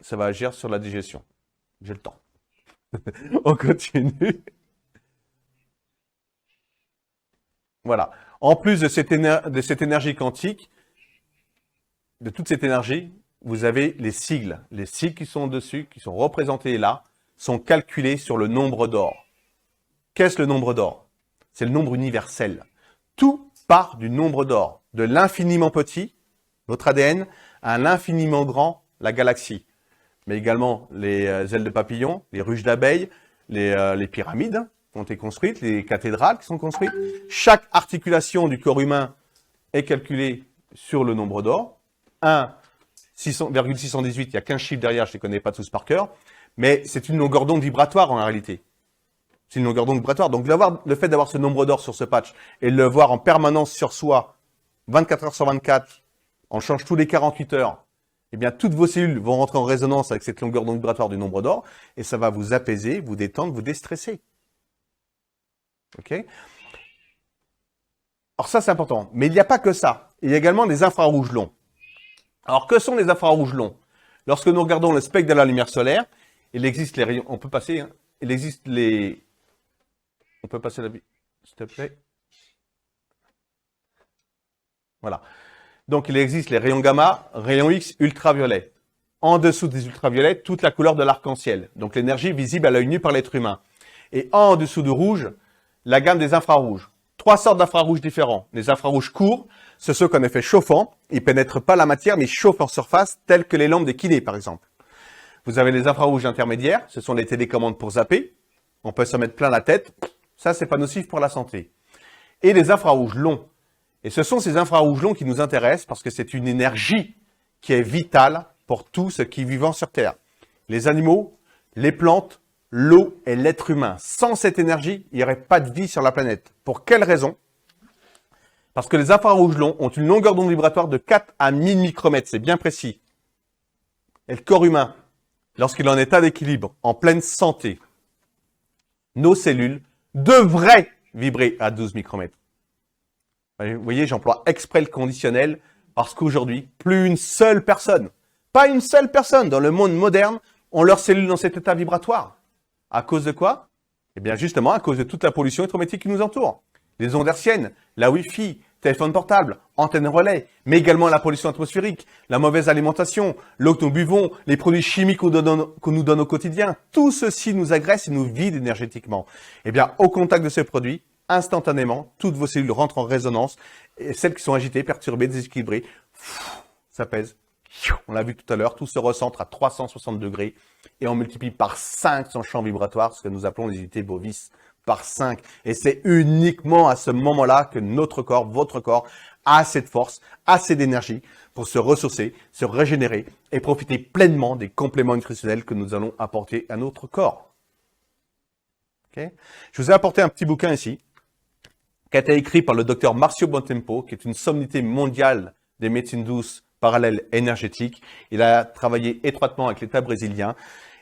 ça va agir sur la digestion. J'ai le temps. On continue. Voilà. En plus de cette énergie quantique, de toute cette énergie, vous avez les sigles. Les sigles qui sont dessus, qui sont représentés là, sont calculés sur le nombre d'or. Qu'est-ce le nombre d'or? C'est le nombre universel. Tout part du nombre d'or, de l'infiniment petit, notre ADN, à l'infiniment grand, la galaxie. Mais également les ailes de papillon, les ruches d'abeilles, les pyramides qui ont été construites, les cathédrales qui sont construites. Chaque articulation du corps humain est calculée sur le nombre d'or. 1,618, il y a 15 chiffres derrière, je ne les connais pas tous par cœur, mais c'est une longueur d'onde vibratoire en réalité. C'est une longueur d'onde vibratoire. Donc le fait d'avoir ce nombre d'or sur ce patch et de le voir en permanence sur soi, 24 heures sur 24, on change tous les 48 heures, eh bien toutes vos cellules vont rentrer en résonance avec cette longueur d'onde vibratoire du nombre d'or et ça va vous apaiser, vous détendre, vous déstresser. Ok? Alors ça c'est important. Mais il n'y a pas que ça. Il y a également les infrarouges longs. Alors, que sont les infrarouges longs? Lorsque nous regardons le spectre de la lumière solaire, il existe les rayons... On peut passer, hein? Il existe les... On peut passer la... S'il te plaît. Voilà. Donc, il existe les rayons gamma, rayons X, ultraviolets. En dessous des ultraviolets, toute la couleur de l'arc-en-ciel. Donc, l'énergie visible à l'œil nu par l'être humain. Et en dessous du rouge, la gamme des infrarouges. 3 sortes d'infrarouges différents. Les infrarouges courts, c'est ceux qu'on effet chauffant. Ils ne pénètrent pas la matière, mais ils chauffent en surface, tels que les lampes des kinés, par exemple. Vous avez les infrarouges intermédiaires. Ce sont les télécommandes pour zapper. On peut se mettre plein la tête. Ça, c'est pas nocif pour la santé. Et les infrarouges longs. Et ce sont ces infrarouges longs qui nous intéressent parce que c'est une énergie qui est vitale pour tout ce qui est vivant sur Terre. Les animaux, les plantes, l'eau et l'être humain. Sans cette énergie, il n'y aurait pas de vie sur la planète. Pour quelle raison? Parce que les infrarouges longs ont une longueur d'onde vibratoire de 4 à 1000 micromètres. C'est bien précis. Et le corps humain, lorsqu'il est en état d'équilibre, en pleine santé, nos cellules devraient vibrer à 12 micromètres. Vous voyez, j'emploie exprès le conditionnel parce qu'aujourd'hui, plus une seule personne, pas une seule personne dans le monde moderne, ont leurs cellules dans cet état vibratoire. À cause de quoi? Eh bien, justement, à cause de toute la pollution électromagnétique qui nous entoure. Les ondes hertziennes, la Wi-Fi, téléphone portable, antenne relais, mais également la pollution atmosphérique, la mauvaise alimentation, l'eau que nous buvons, les produits chimiques qu'on nous donne au quotidien. Tout ceci nous agresse et nous vide énergétiquement. Eh bien, au contact de ces produits, instantanément, toutes vos cellules rentrent en résonance et celles qui sont agitées, perturbées, déséquilibrées, ça pèse. On l'a vu tout à l'heure, tout se recentre à 360 degrés et on multiplie par 5 son champ vibratoire, ce que nous appelons les unités Bovis, par 5. Et c'est uniquement à ce moment-là que notre corps, votre corps, a assez de force, assez d'énergie pour se ressourcer, se régénérer et profiter pleinement des compléments nutritionnels que nous allons apporter à notre corps. Okay? Je vous ai apporté un petit bouquin ici, qui a été écrit par le docteur Marcio Bontempo, qui est une sommité mondiale des médecines douces parallèles énergétiques. Il a travaillé étroitement avec l'État brésilien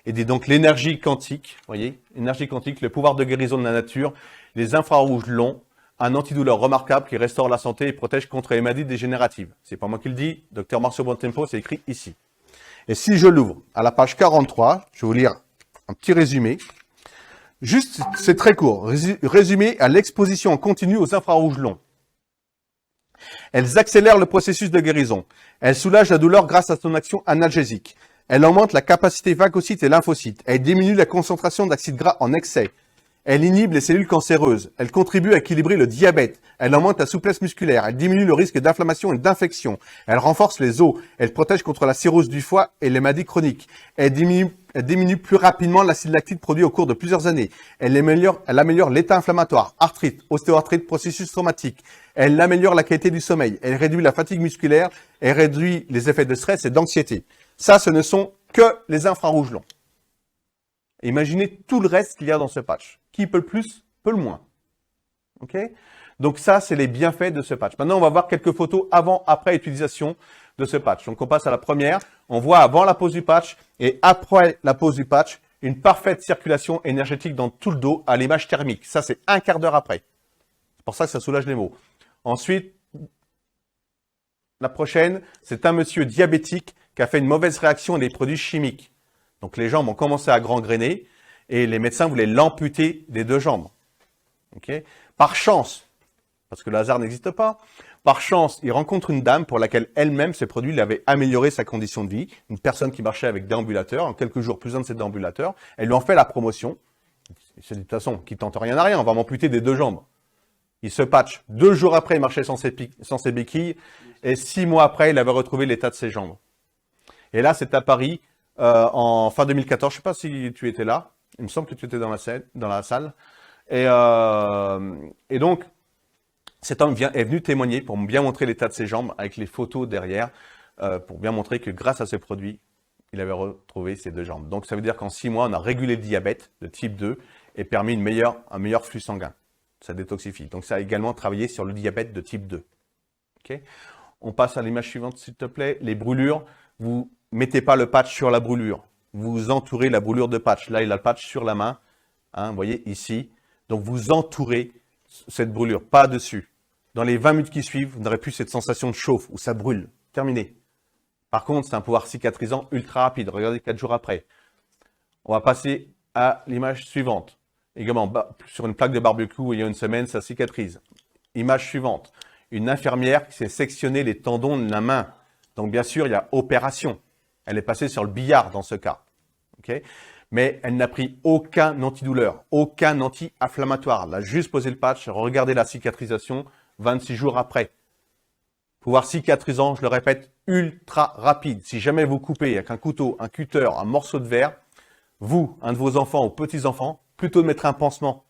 et dit donc l'énergie quantique, voyez, énergie quantique, le pouvoir de guérison de la nature, les infrarouges longs, un antidouleur remarquable qui restaure la santé et protège contre les maladies dégénératives. C'est pas moi qui le dis, docteur Marcio Bontempo, c'est écrit ici. Et si je l'ouvre à la page 43, je vais vous lire un petit résumé Juste, c'est très court. Résumé à l'exposition en continu aux infrarouges longs. Elles accélèrent le processus de guérison. Elles soulagent la douleur grâce à son action analgésique. Elles augmentent la capacité phagocyte et lymphocyte. Elles diminuent la concentration d'acides gras en excès. Elles inhibent les cellules cancéreuses. Elles contribuent à équilibrer le diabète. Elles augmentent la souplesse musculaire. Elles diminuent le risque d'inflammation et d'infection. Elles renforcent les os. Elles protègent contre la cirrhose du foie et les maladies chroniques. Elles diminuent plus rapidement l'acide lactique produit au cours de plusieurs années. Elles améliorent l'état inflammatoire, arthrite, ostéoarthrite, processus traumatique. Elles améliorent la qualité du sommeil. Elles réduisent la fatigue musculaire. Elles réduisent les effets de stress et d'anxiété. Ça, ce ne sont que les infrarouges longs. Imaginez tout le reste qu'il y a dans ce patch. Qui peut le plus, peut le moins. Ok? Donc ça, c'est les bienfaits de ce patch. Maintenant, on va voir quelques photos avant, après utilisation de ce patch. Donc on passe à la première. On voit avant la pose du patch et après la pose du patch, une parfaite circulation énergétique dans tout le dos à l'image thermique. Ça, c'est un quart d'heure après. C'est pour ça que ça soulage les maux. Ensuite, la prochaine, c'est un monsieur diabétique qui a fait une mauvaise réaction à des produits chimiques. Donc les jambes ont commencé à gangréner et les médecins voulaient l'amputer des deux jambes. Okay? Par chance, parce que le hasard n'existe pas, par chance, il rencontre une dame pour laquelle elle-même, ces produits l'avaient amélioré sa condition de vie. Une personne qui marchait avec déambulateurs, en quelques jours, plus un de ces déambulateurs. Elle lui en fait la promotion. Il se dit, de toute façon, qui tente rien à rien, on va m'amputer des deux jambes. Il se patch. 2 jours après, il marchait sans ses béquilles. Et 6 mois après, il avait retrouvé l'état de ses jambes. Et là, c'est à Paris, en fin 2014. Je ne sais pas si tu étais là. Il me semble que tu étais dans la salle. Et donc, cet homme est venu témoigner pour bien montrer l'état de ses jambes avec les photos derrière, pour bien montrer que grâce à ces produits, il avait retrouvé ses deux jambes. Donc, ça veut dire qu'en 6 mois, on a régulé le diabète de type 2 et permis un meilleur flux sanguin. Ça détoxifie. Donc, ça a également travaillé sur le diabète de type 2. Okay. On passe à l'image suivante, s'il te plaît. Les brûlures, vous mettez pas le patch sur la brûlure. Vous entourez la brûlure de patch. Là, il a le patch sur la main. Hein, vous voyez, ici. Donc, vous entourez cette brûlure, pas dessus. Dans les 20 minutes qui suivent, vous n'aurez plus cette sensation de chauffe où ça brûle. Terminé. Par contre, c'est un pouvoir cicatrisant ultra rapide. Regardez 4 jours après. On va passer à l'image suivante. Également, sur une plaque de barbecue, il y a une semaine, ça cicatrise. Image suivante. Une infirmière qui s'est sectionné les tendons de la main. Donc, bien sûr, il y a opération. Elle est passée sur le billard dans ce cas. Okay, mais elle n'a pris aucun antidouleur, aucun anti-inflammatoire. Elle a juste posé le patch, regardez la cicatrisation 26 jours après. Pouvoir cicatrisant, je le répète, ultra rapide. Si jamais vous coupez avec un couteau, un cutter, un morceau de verre, vous, un de vos enfants ou petits-enfants, plutôt de mettre un pansement.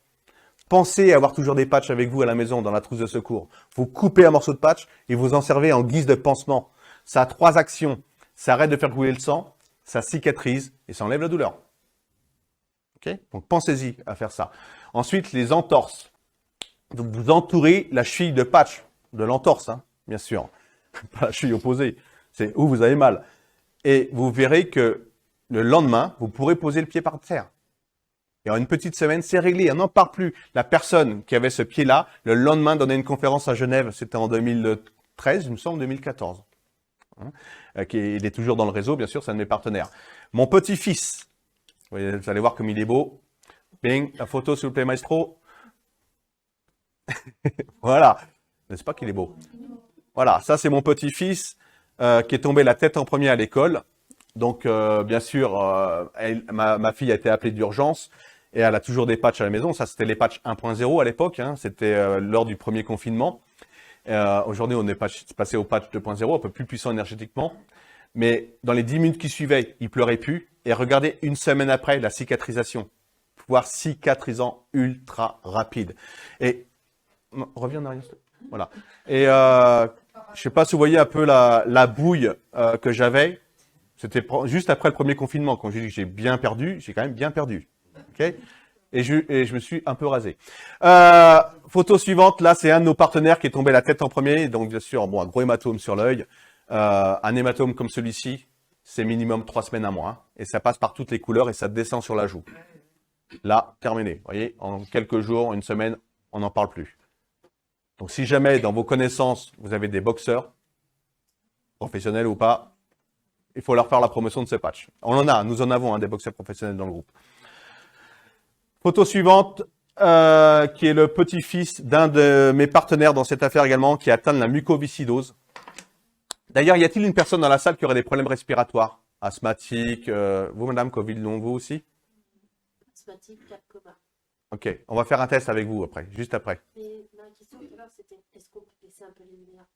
Pensez à avoir toujours des patchs avec vous à la maison, dans la trousse de secours. Vous coupez un morceau de patch et vous en servez en guise de pansement. Ça a 3 actions. Ça arrête de faire couler le sang, ça cicatrise et ça enlève la douleur. Okay, donc, pensez-y à faire ça. Ensuite, les entorses. Donc, vous entourez la cheville de patch, de l'entorse, hein, bien sûr. Pas la cheville opposée. C'est où vous avez mal. Et vous verrez que le lendemain, vous pourrez poser le pied par terre. Et en une petite semaine, c'est réglé. On n'en parle plus. La personne qui avait ce pied-là, le lendemain, donnait une conférence à Genève. C'était en 2013, il me semble, 2014. Hein, il est toujours dans le réseau, bien sûr, c'est un de mes partenaires. Mon petit-fils, vous allez voir comme il est beau. Bing, la photo s'il vous plaît, maestro. Voilà, n'est-ce pas qu'il est beau? Voilà, ça c'est mon petit-fils qui est tombé la tête en premier à l'école. Donc, bien sûr, ma fille a été appelée d'urgence et elle a toujours des patchs à la maison. Ça, c'était les patchs 1.0 à l'époque. Hein. C'était lors du premier confinement. Aujourd'hui, on est passé au patch 2.0, un peu plus puissant énergétiquement. Mais dans les 10 minutes qui suivaient, il pleurait plus. Et regardez, une semaine après, la cicatrisation. Pouvoir cicatrisant ultra rapide. Et reviens en arrière. Voilà. Et je sais pas si vous voyez un peu la bouille que j'avais. C'était juste après le premier confinement. Quand j'ai dit que j'ai bien perdu, j'ai quand même bien perdu. Okay, et je me suis un peu rasé. Photo suivante, là, c'est un de nos partenaires qui est tombé la tête en premier. Donc, bien sûr, bon, un gros hématome sur l'œil. Un hématome comme celui-ci, c'est minimum 3 semaines à mois. Hein, et ça passe par toutes les couleurs et ça descend sur la joue. Là, terminé. Vous voyez, en quelques jours, une semaine, on n'en parle plus. Donc, si jamais, dans vos connaissances, vous avez des boxeurs, professionnels ou pas, il faut leur faire la promotion de ces patchs. On en a, nous en avons des boxeurs professionnels dans le groupe. Photo suivante, qui est le petit-fils d'un de mes partenaires dans cette affaire également, qui est atteint de la mucoviscidose. D'ailleurs, y a-t-il une personne dans la salle qui aurait des problèmes respiratoires? Asthmatique, vous madame, Covid long, vous aussi? Asthmatique, 4 comas. Ok, on va faire un test avec vous après, juste après. Mais ma question tout à l'heure, c'était est-ce qu'on peut baisser un peu les lumières?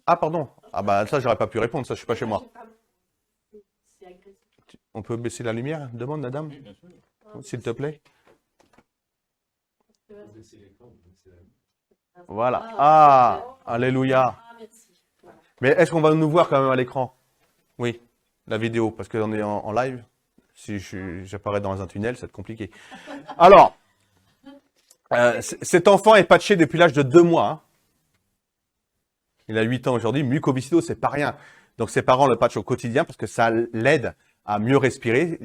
Ah pardon, ah bah ça j'aurais pas pu répondre, ça je suis pas chez moi. C'est agressif. On peut baisser la lumière, demande la dame, s'il te plaît. Voilà, ah, alléluia. Ah, merci. Voilà. Mais est-ce qu'on va nous voir quand même à l'écran? Oui, la vidéo, parce qu'on est en live. Si j'apparais dans un tunnel, c'est compliqué. Alors, cet enfant est patché depuis l'âge de 2 mois. Hein. Il a 8 ans aujourd'hui. Mucoviscidose, c'est pas rien. Donc ses parents le patchent au quotidien parce que ça l'aide à mieux respirer.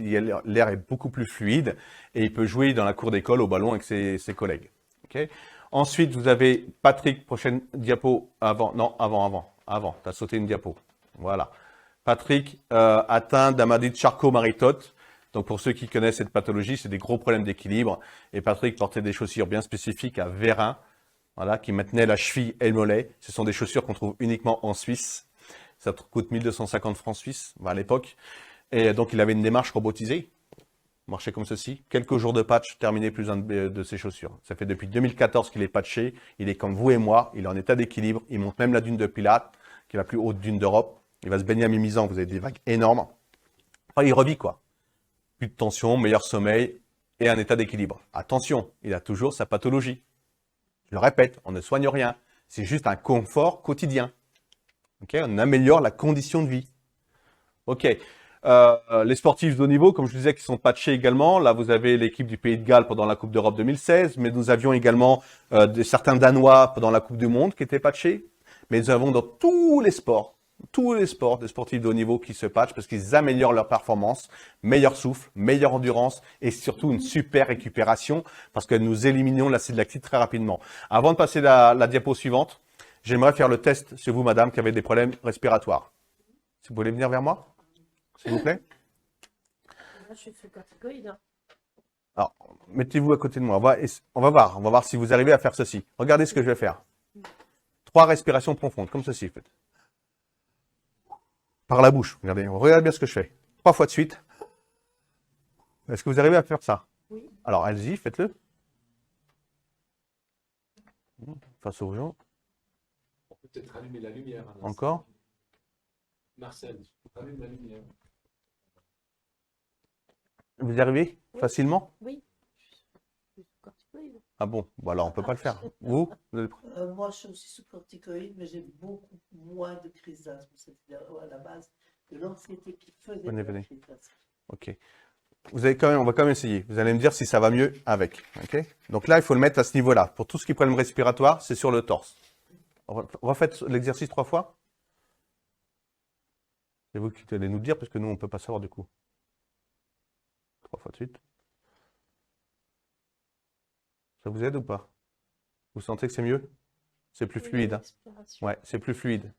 L'air est beaucoup plus fluide et il peut jouer dans la cour d'école au ballon avec ses collègues. Okay. Ensuite, vous avez Patrick, prochaine diapo. Avant. Tu as sauté une diapo. Voilà. Patrick, atteint d'Amadit Charcot-Marie-Tooth. Donc, pour ceux qui connaissent cette pathologie, c'est des gros problèmes d'équilibre. Et Patrick portait des chaussures bien spécifiques à vérin, voilà, qui maintenaient la cheville et le mollet. Ce sont des chaussures qu'on trouve uniquement en Suisse. Ça coûte 1250 francs suisses à l'époque. Et donc, il avait une démarche robotisée. Marchait comme ceci. Quelques jours de patch, terminé plus un de ses chaussures. Ça fait depuis 2014 qu'il est patché. Il est comme vous et moi. Il est en état d'équilibre. Il monte même la dune de Pilates, qui est la plus haute dune d'Europe. Il va se baigner à Mimizan. Vous avez des vagues énormes. Enfin, il revit, quoi. Plus de tension, meilleur sommeil et un état d'équilibre. Attention, il a toujours sa pathologie. Je le répète, on ne soigne rien. C'est juste un confort quotidien. Okay, on améliore la condition de vie. Ok. Les sportifs de haut niveau, comme je disais, qui sont patchés également. Là, vous avez l'équipe du Pays de Galles pendant la Coupe d'Europe 2016, mais nous avions également certains Danois pendant la Coupe du Monde qui étaient patchés. Mais nous avons dans tous les sports, des sportifs de haut niveau qui se patchent parce qu'ils améliorent leur performance, meilleur souffle, meilleure endurance et surtout une super récupération parce que nous éliminons l'acide lactique très rapidement. Avant de passer la diapo suivante, j'aimerais faire le test chez vous, madame, qui avait des problèmes respiratoires. Si vous voulez venir vers moi, s'il vous plaît. Là, je suis sous corticoïde. Hein. Alors, mettez-vous à côté de moi. On va voir si vous arrivez à faire ceci. Regardez ce que je vais faire. 3 respirations profondes, comme ceci, faites. Par la bouche. Regardez bien ce que je fais. 3 fois de suite. Est-ce que vous arrivez à faire ça? Oui. Alors, allez-y, faites-le. Face aux gens. On peut peut-être rallumer la lumière. Hein, Encore. Marcel, rallume la lumière. Vous y arrivez facilement? Oui. Je suis sous corticoïde. Ah bon, alors on peut pas le faire. Vous avez... Moi, je suis aussi sous corticoïde, mais j'ai beaucoup moins de crises d'asthme. C'était à la base de l'anxiété qui faisait Venez. la crise d'asthme. Ok. On va quand même essayer. Vous allez me dire si ça va mieux avec. Ok. Donc là, il faut le mettre à ce niveau-là. Pour tout ce qui est problème respiratoire, c'est sur le torse. Refaites l'exercice 3 fois. C'est vous qui allez nous dire, parce que nous, on ne peut pas savoir du coup. 3 fois de suite. Ça vous aide ou pas? Vous sentez que c'est mieux? C'est plus fluide. Hein? Ouais, c'est plus fluide.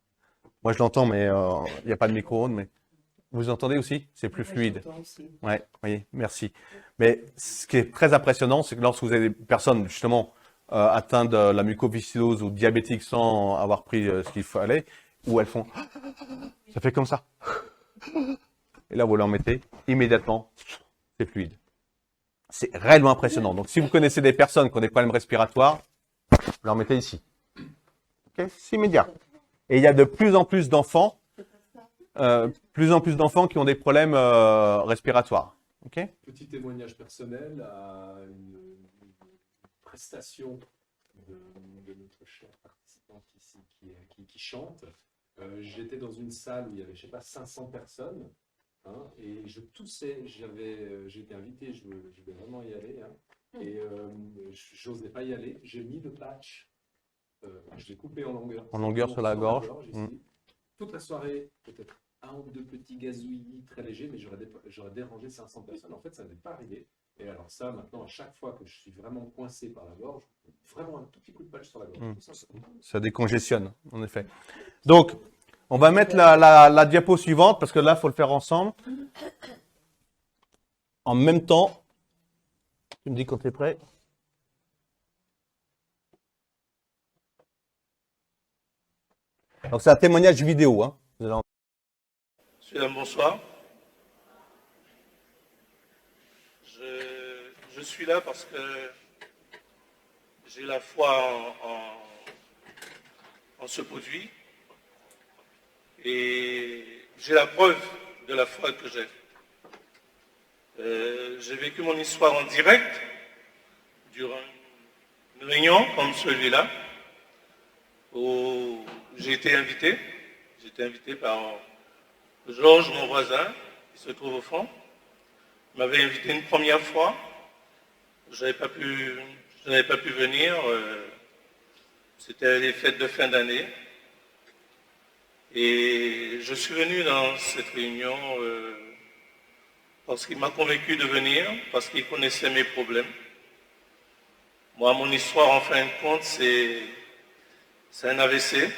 Moi, je l'entends, mais il n'y a pas de micro-ondes. Mais... Vous entendez aussi? C'est plus fluide. Ouais, oui, merci. Mais ce qui est très impressionnant, c'est que lorsque vous avez des personnes, justement, atteintes de la mucoviscidose ou diabétiques sans avoir pris ce qu'il fallait, où elles font... Ça fait comme ça. Et là, vous leur mettez immédiatement, c'est fluide. C'est réellement impressionnant. Donc, si vous connaissez des personnes qui ont des problèmes respiratoires, vous leur mettez ici. Ok, c'est immédiat. Et il y a de plus en plus d'enfants, qui ont des problèmes respiratoires. Ok. Petit témoignage personnel à une prestation de notre chère participante ici qui chante. J'étais dans une salle où il y avait, je sais pas, 500 personnes. Hein, et je toussais, j'ai été invité, je voulais vraiment y aller, hein, et j'osais pas y aller. J'ai mis le patch, je l'ai coupé en longueur. En longueur sur la gorge. Ici. Toute la soirée, peut-être 1 ou 2 petits gazouillis très légers, mais j'aurais dérangé 500 personnes. En fait, ça n'est pas arrivé. Et alors ça, maintenant, à chaque fois que je suis vraiment coincé par la gorge, vraiment un tout petit coup de patch sur la gorge. Ça décongestionne, en effet. Donc, on va mettre la diapo suivante, parce que là, il faut le faire ensemble. En même temps, Tu me dis quand tu es prêt. Donc c'est un témoignage vidéo. Hein. Monsieur, bonsoir. Je suis là parce que j'ai la foi en ce produit et j'ai la preuve de la foi que j'ai. J'ai vécu mon histoire en direct durant une réunion comme celui-là où j'ai été invité. J'ai été invité par Georges, mon voisin, qui se trouve au fond. Il m'avait invité une première fois. Je n'avais pas pu venir. C'était les fêtes de fin d'année. Et je suis venu dans cette réunion parce qu'il m'a convaincu de venir, parce qu'il connaissait mes problèmes. Moi, mon histoire, en fin de compte, c'est un AVC.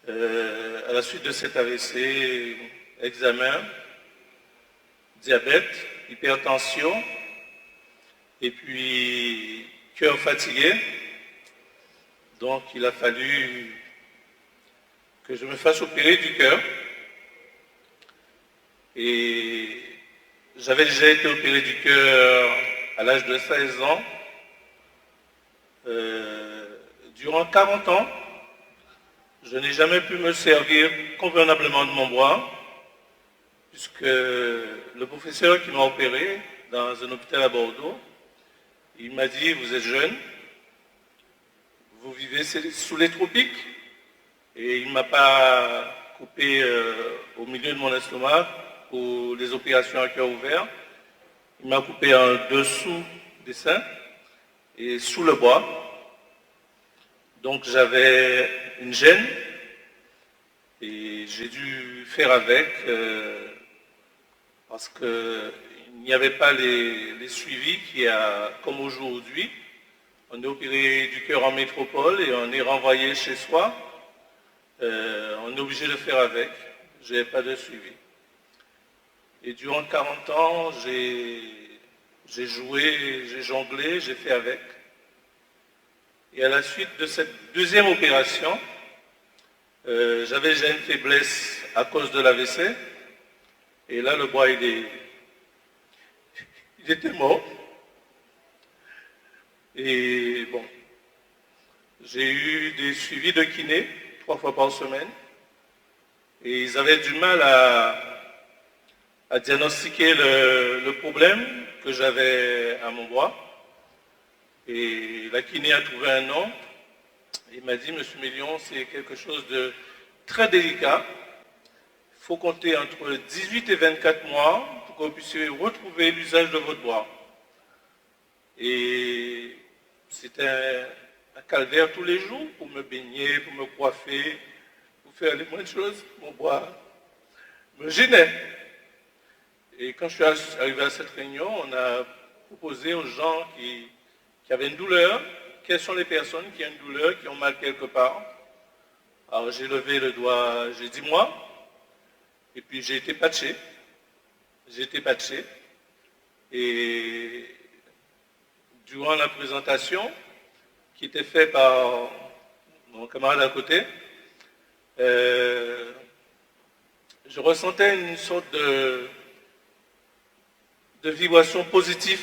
À la suite de cet AVC, examen, diabète, hypertension, et puis cœur fatigué. Donc il a fallu que je me fasse opérer du cœur. Et j'avais déjà été opéré du cœur à l'âge de 16 ans. Durant 40 ans, je n'ai jamais pu me servir convenablement de mon bras, puisque le professeur qui m'a opéré dans un hôpital à Bordeaux, il m'a dit, vous êtes jeune, vous vivez sous les tropiques, et il ne m'a pas coupé au milieu de mon estomac pour les opérations à cœur ouvert, il m'a coupé en dessous des seins et sous le bras. Donc j'avais une gêne et j'ai dû faire avec parce qu'il n'y avait pas les suivis qu'il y a comme aujourd'hui. On est opéré du cœur en métropole et on est renvoyé chez soi. On est obligé de faire avec. Je n'avais pas de suivi. Et durant 40 ans, j'ai joué, j'ai jonglé, j'ai fait avec. Et à la suite de cette deuxième opération, j'avais déjà une faiblesse à cause de l'AVC. Et là, le bras, il était mort. Et bon, j'ai eu des suivis de kiné 3 fois par semaine. Et ils avaient du mal à diagnostiquer le problème que j'avais à mon bras. Et la kiné a trouvé un nom. Il m'a dit, Monsieur Mélion, c'est quelque chose de très délicat. Il faut compter entre 18 et 24 mois pour que vous puissiez retrouver l'usage de votre bras. Et c'était un calvaire tous les jours pour me baigner, pour me coiffer, pour faire les moindres choses. Mon bras me gênait. Et quand je suis arrivé à cette réunion, on a proposé aux gens qui avaient une douleur, quelles sont les personnes qui ont une douleur, qui ont mal quelque part. Alors j'ai levé le doigt, j'ai dit moi, et puis j'ai été patché. J'ai été patché. Et durant la présentation, qui était faite par mon camarade à côté, je ressentais une sorte de vibration positive,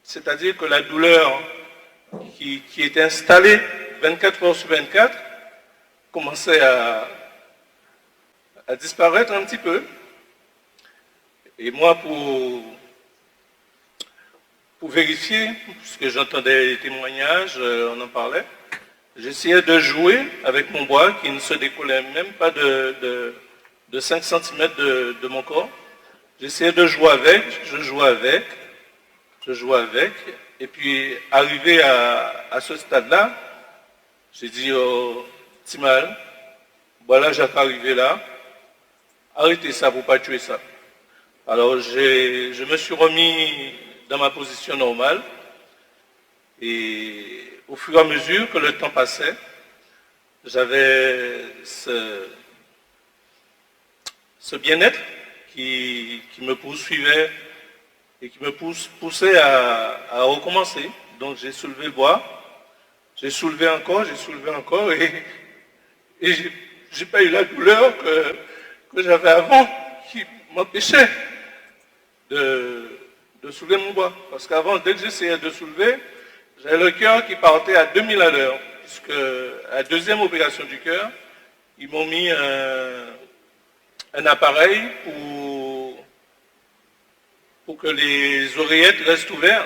c'est-à-dire que la douleur qui était installée 24 heures sur 24 commençait à disparaître un petit peu. Et moi, pour vérifier, puisque j'entendais les témoignages, on en parlait, j'essayais de jouer avec mon bras qui ne se décollait même pas de 5 cm de mon corps. J'essayais de jouer avec, je jouais avec, et puis arrivé à ce stade-là, j'ai dit au Timal, voilà, j'ai arrivé là, arrêtez ça pour ne pas tuer ça. Alors je me suis remis dans ma position normale, et au fur et à mesure que le temps passait, j'avais ce bien-être qui me poursuivait et qui me poussait à recommencer. Donc j'ai soulevé le bois, j'ai soulevé encore, et j'ai pas eu la douleur que j'avais avant qui m'empêchait de soulever mon bois. Parce qu'avant, dès que j'essayais de soulever, j'avais le cœur qui partait à 2000 à l'heure. Puisque à la deuxième opération du cœur, ils m'ont mis un appareil pour que les oreillettes restent ouvertes.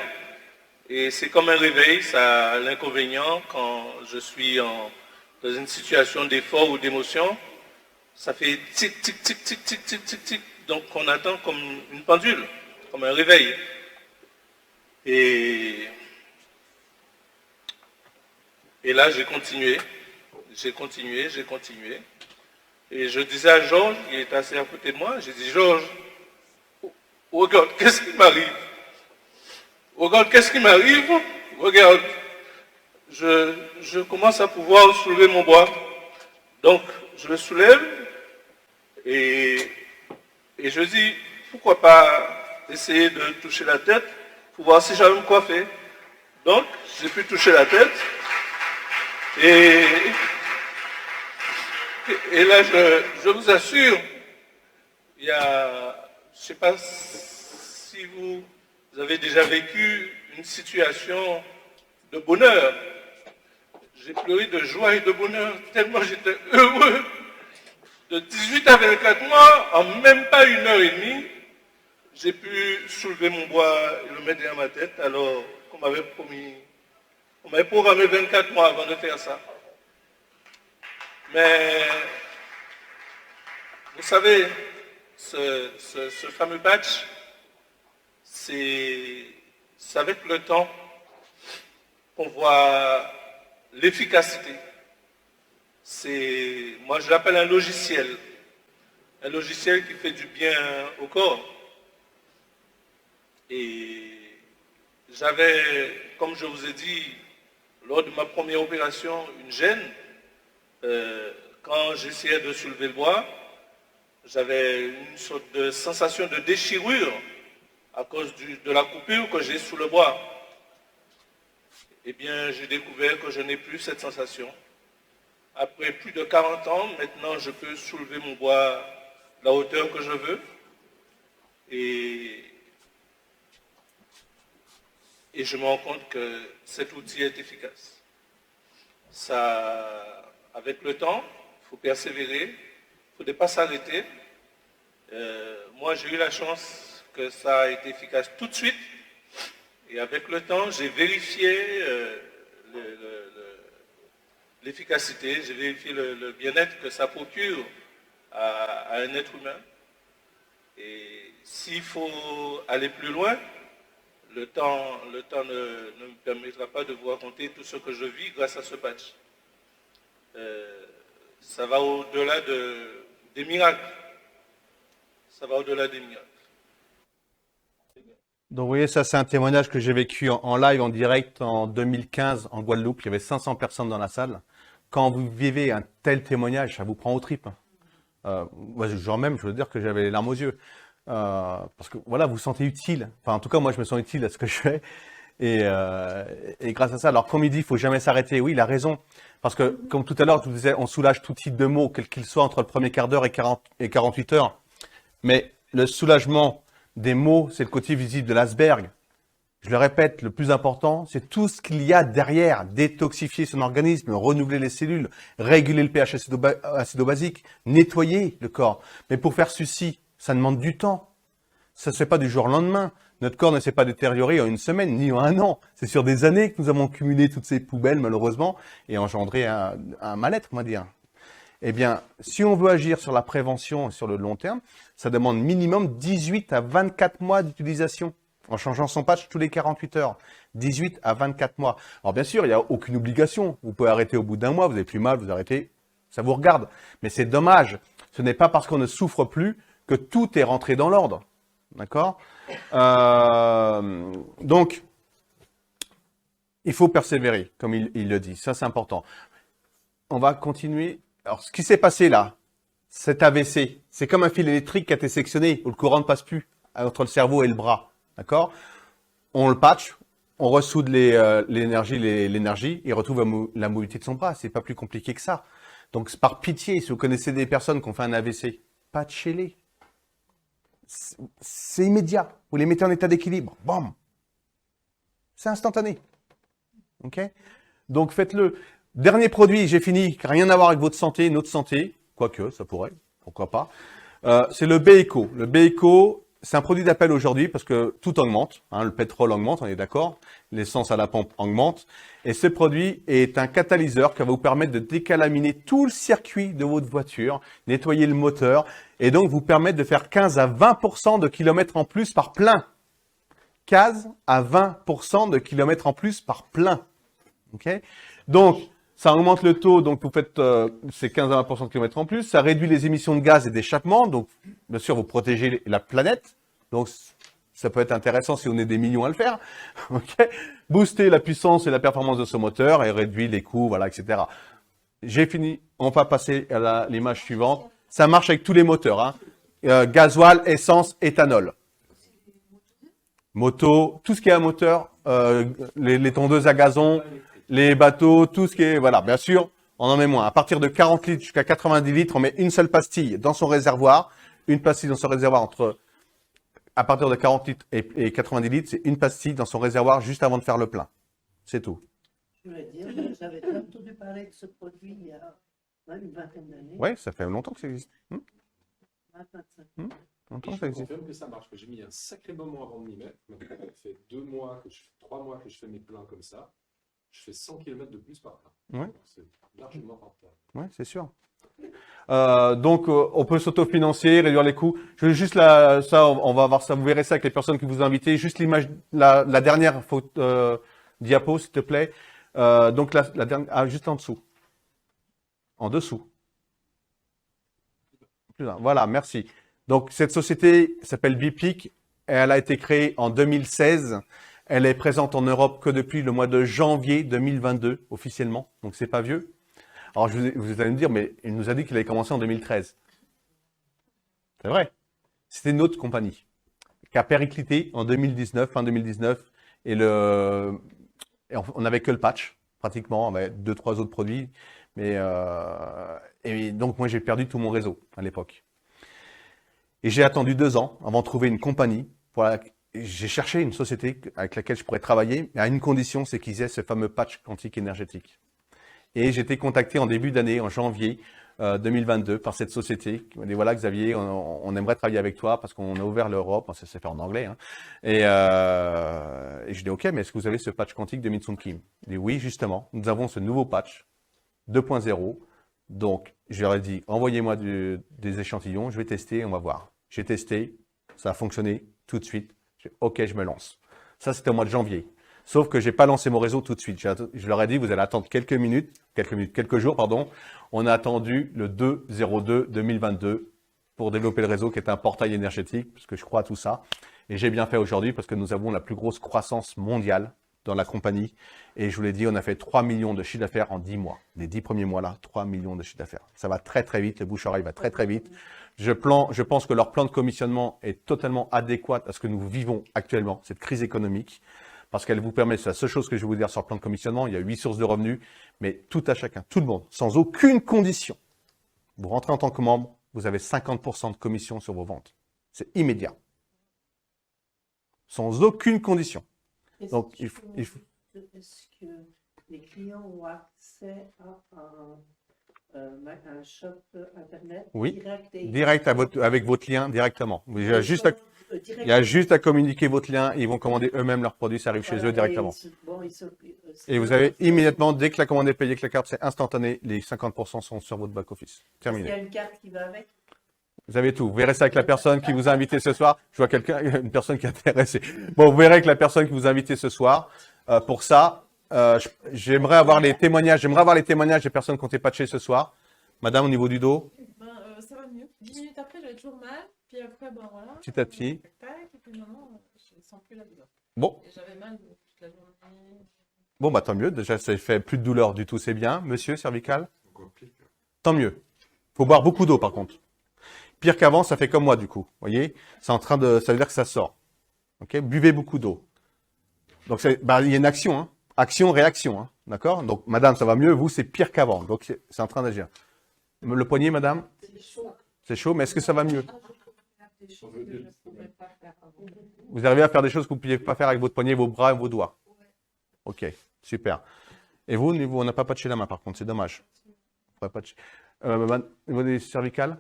Et c'est comme un réveil, ça a l'inconvénient quand je suis dans une situation d'effort ou d'émotion, ça fait tic, tic, tic, tic, tic, tic, tic, tic. Donc on attend comme une pendule, comme un réveil. Et là j'ai continué. Et je disais à Georges, il est assis à côté de moi, j'ai dit, Georges, regarde, qu'est-ce qui m'arrive? Regarde, qu'est-ce qui m'arrive? Regarde, je commence à pouvoir soulever mon bois. Donc, je le soulève et je dis, pourquoi pas essayer de toucher la tête pour voir si j'avais me coiffer. Donc, j'ai pu toucher la tête et là, je vous assure, il y a, je ne sais pas si vous avez déjà vécu une situation de bonheur. J'ai pleuré de joie et de bonheur, tellement j'étais heureux. De 18 à 24 mois, en même pas 1h30, j'ai pu soulever mon bois et le mettre derrière ma tête, alors qu'on m'avait promis, on m'avait programmé 24 mois avant de faire ça. Mais, vous savez, ce fameux patch, c'est avec le temps qu'on voit l'efficacité. Moi je l'appelle un logiciel qui fait du bien au corps. Et j'avais, comme je vous ai dit, lors de ma première opération, une gêne. Quand j'essayais de soulever le bois, j'avais une sorte de sensation de déchirure à cause de la coupure que j'ai sous le bois. Eh bien, j'ai découvert que je n'ai plus cette sensation. Après plus de 40 ans, maintenant, je peux soulever mon bois à la hauteur que je veux. Et je me rends compte que cet outil est efficace. Avec le temps, il faut persévérer, il ne faut pas s'arrêter. Moi, j'ai eu la chance que ça a été efficace tout de suite. Et avec le temps, j'ai vérifié l'efficacité, j'ai vérifié le bien-être que ça procure à un être humain. Et s'il faut aller plus loin, le temps ne me permettra pas de vous raconter tout ce que je vis grâce à ce patch. Ça va au-delà des miracles. Ça va au-delà des miracles. Donc vous voyez, ça c'est un témoignage que j'ai vécu en live, en direct en 2015 en Guadeloupe. Il y avait 500 personnes dans la salle. Quand vous vivez un tel témoignage, ça vous prend aux tripes. Moi, genre même, je veux dire que j'avais les larmes aux yeux. Parce que voilà, vous vous sentez utile. Enfin, en tout cas, moi, je me sens utile à ce que je fais. Et grâce à ça, alors comme il dit, il faut jamais s'arrêter. Oui, il a raison. Parce que, comme tout à l'heure, je vous disais, on soulage tout type de mots, quel qu'il soit, entre le premier quart d'heure et 48 heures. Mais le soulagement des mots, c'est le côté visible de l'iceberg. Je le répète, le plus important, c'est tout ce qu'il y a derrière. Détoxifier son organisme, renouveler les cellules, réguler le pH acido-basique, nettoyer le corps. Mais pour faire ceci, ça demande du temps. Ça ne se fait pas du jour au lendemain. Notre corps ne s'est pas détérioré en une semaine, ni en un an. C'est sur des années que nous avons cumulé toutes ces poubelles, malheureusement, et engendré un mal-être, on va dire. Eh bien, si on veut agir sur la prévention et sur le long terme, ça demande minimum 18 à 24 mois d'utilisation, en changeant son patch tous les 48 heures. 18 à 24 mois. Alors bien sûr, il n'y a aucune obligation. Vous pouvez arrêter au bout d'un mois, vous avez plus mal, vous arrêtez, ça vous regarde. Mais c'est dommage. Ce n'est pas parce qu'on ne souffre plus que tout est rentré dans l'ordre. D'accord ? Donc, il faut persévérer, comme il le dit. Ça, c'est important. On va continuer. Alors, ce qui s'est passé là, cet AVC, c'est comme un fil électrique qui a été sectionné, où le courant ne passe plus entre le cerveau et le bras. D'accord? On le patch, on ressoude l'énergie, il retrouve la mobilité de son bras. C'est pas plus compliqué que ça. Donc, par pitié, si vous connaissez des personnes qui ont fait un AVC, patchez-les. C'est immédiat. Vous les mettez en état d'équilibre. Bam! C'est instantané. OK? Donc, faites-le. Dernier produit, j'ai fini, rien à voir avec votre santé, notre santé. Quoique, ça pourrait. Pourquoi pas. C'est le B-Eco. Le B-Eco, c'est un produit d'appel aujourd'hui parce que tout augmente. Hein, le pétrole augmente, on est d'accord. L'essence à la pompe augmente. Et ce produit est un catalyseur qui va vous permettre de décalaminer tout le circuit de votre voiture, nettoyer le moteur et donc vous permettre de faire 15 à 20% de kilomètres en plus par plein. 15 à 20% de kilomètres en plus par plein. OK? Donc, ça augmente le taux, donc vous faites ces 15 à 20% de kilomètres en plus. Ça réduit les émissions de gaz et d'échappement. Donc, bien sûr, vous protégez la planète. Donc, ça peut être intéressant si on est des millions à le faire. Okay. Booster la puissance et la performance de ce moteur et réduire les coûts, voilà, etc. J'ai fini. On va passer à l'image suivante. Ça marche avec tous les moteurs. Hein. Gasoil, essence, éthanol. Moto, tout ce qui est à moteur, les tondeuses à gazon, les bateaux, tout ce qui est, voilà, bien sûr, on en met moins. À partir de 40 litres jusqu'à 90 litres, on met une seule pastille dans son réservoir. Une pastille dans son réservoir à partir de 40 litres et 90 litres, c'est une pastille dans son réservoir juste avant de faire le plein. C'est tout. Je voulais dire, j'avais entendu parler de ce produit il y a une vingtaine d'années. Oui, ça fait longtemps que ça existe. 25. Longtemps Et que ça je existe. confirme que ça marche. J'ai mis un sacré moment avant de m'y mettre. Maintenant, ça fait 3 mois que je fais mes pleins comme ça. Je fais 100 km de plus par plein. Ouais. C'est largement rentable. Oui, c'est sûr. Donc, on peut s'autofinancer, réduire les coûts. Je veux juste ça, on va voir ça. Vous verrez ça avec les personnes qui vous ont invité. Juste l'image, la dernière diapo, s'il te plaît. Donc, la dernière, juste en dessous. En dessous. Voilà, merci. Donc, cette société s'appelle Bipic. Elle a été créée en 2016. Elle est présente en Europe que depuis le mois de janvier 2022, officiellement. Donc, c'est pas vieux. Alors, vous allez me dire, mais il nous a dit qu'il avait commencé en 2013. C'est vrai. C'était une autre compagnie qui a périclité en 2019, fin 2019. Et on n'avait que le patch, pratiquement. On avait 2-3 autres produits. Et donc, moi, j'ai perdu tout mon réseau à l'époque. Et j'ai attendu 2 ans avant de trouver une compagnie. J'ai cherché une société avec laquelle je pourrais travailler, mais à une condition, c'est qu'ils aient ce fameux patch quantique énergétique. Et j'ai été contacté en début d'année, en janvier 2022, par cette société qui m'a dit, voilà Xavier, on aimerait travailler avec toi parce qu'on a ouvert l'Europe, ça s'est fait en anglais. Hein. Et je dis, ok, mais est-ce que vous avez ce patch quantique de Minsun Kim? Il dit, oui, justement, nous avons ce nouveau patch 2.0. Donc, je leur ai dit, envoyez-moi des échantillons, je vais tester, on va voir. J'ai testé, ça a fonctionné tout de suite. Ok, je me lance. Ça, c'était au mois de janvier. Sauf que j'ai pas lancé mon réseau tout de suite. Je leur ai dit, vous allez attendre quelques jours, pardon. On a attendu le 2/02/2022 pour développer le réseau qui est un portail énergétique, parce que je crois à tout ça. Et j'ai bien fait aujourd'hui parce que nous avons la plus grosse croissance mondiale dans la compagnie. Et je vous l'ai dit, on a fait 3 millions de chiffre d'affaires en 10 mois. Les 10 premiers mois là, 3 millions de chiffre d'affaires. Ça va très très vite, le bouche-oreille va très très vite. Je pense que leur plan de commissionnement est totalement adéquat à ce que nous vivons actuellement, cette crise économique. Parce qu'elle vous permet, c'est la seule chose que je vais vous dire sur le plan de commissionnement, il y a 8 sources de revenus, mais tout à chacun, tout le monde, sans aucune condition. Vous rentrez en tant que membre, vous avez 50% de commission sur vos ventes. C'est immédiat. Sans aucune condition. Donc, il faut... Est-ce que les clients ont accès à un shop internet Oui, direct avec votre lien directement. Il y a juste à communiquer votre lien et ils vont commander eux-mêmes leurs produits, ça arrive chez eux directement. Et vous avez immédiatement, dès que la commande est payée, que la carte c'est instantané, les 50% sont sur votre back-office. Terminé. Il y a une carte qui va avec. Vous avez tout. Vous verrez ça avec la personne qui vous a invité ce soir. Je vois une personne qui est intéressée. Bon, vous verrez avec la personne qui vous a invité ce soir. Pour ça, j'aimerais avoir les témoignages. J'aimerais avoir les témoignages des personnes qui ont été patchées ce soir. Madame, au niveau du dos. Ça va mieux. 10 minutes après, j'avais toujours mal. Puis après, voilà. Petit à petit. Et puis maintenant, je ne sens plus la douleur. Bon. Et j'avais mal toute la journée. Bon, bah tant mieux. Déjà, ça fait plus de douleur du tout. C'est bien. Monsieur, cervical. Tant mieux. Faut boire beaucoup d'eau, par contre. Pire qu'avant, ça fait comme moi, du coup. Vous voyez? C'est en train de, ça veut dire que ça sort. Ok, buvez beaucoup d'eau. Donc, il y a une action, hein. Action, réaction, hein. D'accord? Donc, madame, ça va mieux. Vous, c'est pire qu'avant. Donc, c'est en train d'agir. Le poignet, madame? C'est chaud, mais est-ce que ça va mieux? Vous arrivez à faire des choses que vous ne pouviez pas faire avec votre poignet, vos bras et vos doigts? Ok, super. Et vous, on n'a pas patché la main, par contre, c'est dommage. Au niveau des cervicales?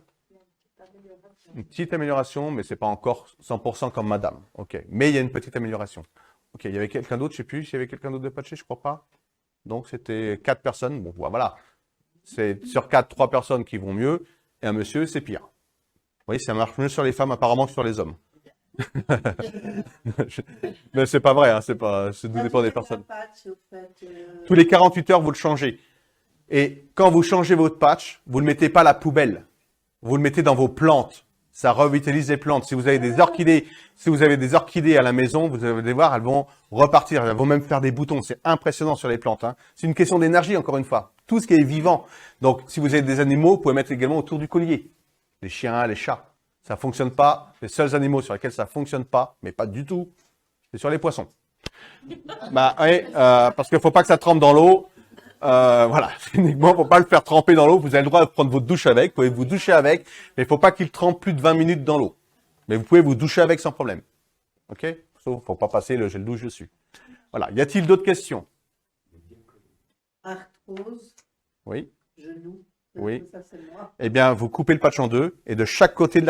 Une petite amélioration, mais ce n'est pas encore 100% comme madame. Ok, mais il y a une petite amélioration. Ok, il y avait quelqu'un d'autre, je ne sais plus s'il y avait quelqu'un d'autre de patché, je ne crois pas. Donc, c'était 4 personnes. Bon, voilà. C'est sur 4, 3 personnes qui vont mieux, et un monsieur, c'est pire. Vous voyez, ça marche mieux sur les femmes apparemment que sur les hommes. Mais c'est pas vrai, hein, ça dépend des personnes. Tous les 48 heures, vous le changez. Et quand vous changez votre patch, vous ne le mettez pas à la poubelle. Vous le mettez dans vos plantes. Ça revitalise les plantes. Si vous avez des orchidées à la maison, vous allez voir, elles vont repartir. Elles vont même faire des boutons. C'est impressionnant sur les plantes, hein. C'est une question d'énergie, encore une fois. Tout ce qui est vivant. Donc, si vous avez des animaux, vous pouvez mettre également autour du collier. Les chiens, les chats. Ça ne fonctionne pas. Les seuls animaux sur lesquels ça ne fonctionne pas, mais pas du tout, c'est sur les poissons. Parce qu'il ne faut pas que ça trempe dans l'eau. Voilà, uniquement, faut pas le faire tremper dans l'eau. Vous avez le droit de prendre votre douche avec, vous pouvez vous doucher avec, mais il faut pas qu'il trempe plus de 20 minutes dans l'eau. Mais vous pouvez vous doucher avec sans problème. Ok? Sauf, faut pas passer le gel douche dessus. Voilà. Y a-t-il d'autres questions? Arthrose, Oui. genou. Oui. Ça, c'est moi. Eh bien, vous coupez le patch en deux et de chaque côté de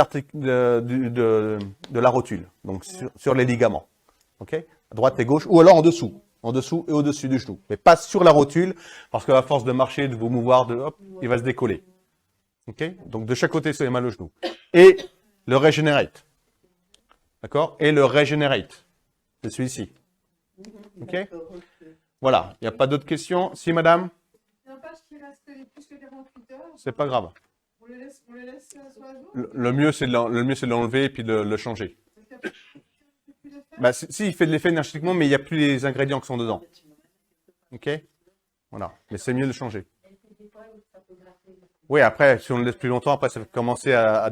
la rotule, donc sur les ligaments. Ok? À droite et gauche, ou alors en dessous et au-dessus du genou. Mais pas sur la rotule, parce qu'à force de marcher, de vous mouvoir, il va se décoller. Ok? Donc de chaque côté, c'est mal au genou. Et le Regenerate. D'accord? Et le Regenerate. C'est celui-ci. Ok? Voilà. Il n'y a pas d'autres questions? Si, madame? C'est pas grave. On le laisse sur la joue? Le mieux, c'est de l'enlever et puis de le changer. Si, il fait de l'effet énergétiquement, mais il n'y a plus les ingrédients qui sont dedans. Ok? Voilà. Mais c'est mieux de le changer. Oui, après, si on le laisse plus longtemps, après, ça va commencer à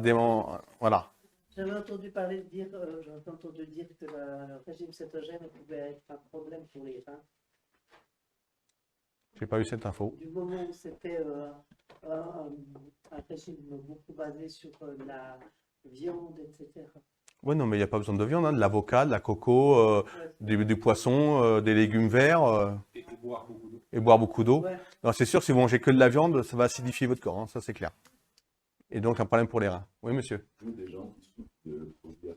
voilà. J'avais entendu dire que le régime cétogène pouvait être un problème pour les reins. J'ai pas eu cette info. Du moment où c'était un régime beaucoup basé sur la viande, etc. Oui, non, mais il n'y a pas besoin de viande, hein, de l'avocat, de la coco, du poisson, des légumes verts. Et boire beaucoup d'eau. Ouais. Non, c'est sûr, si vous mangez que de la viande, ça va acidifier votre corps, hein, ça c'est clair. Et donc un problème pour les reins. Oui, monsieur. Des gens qui souffrent de phobie.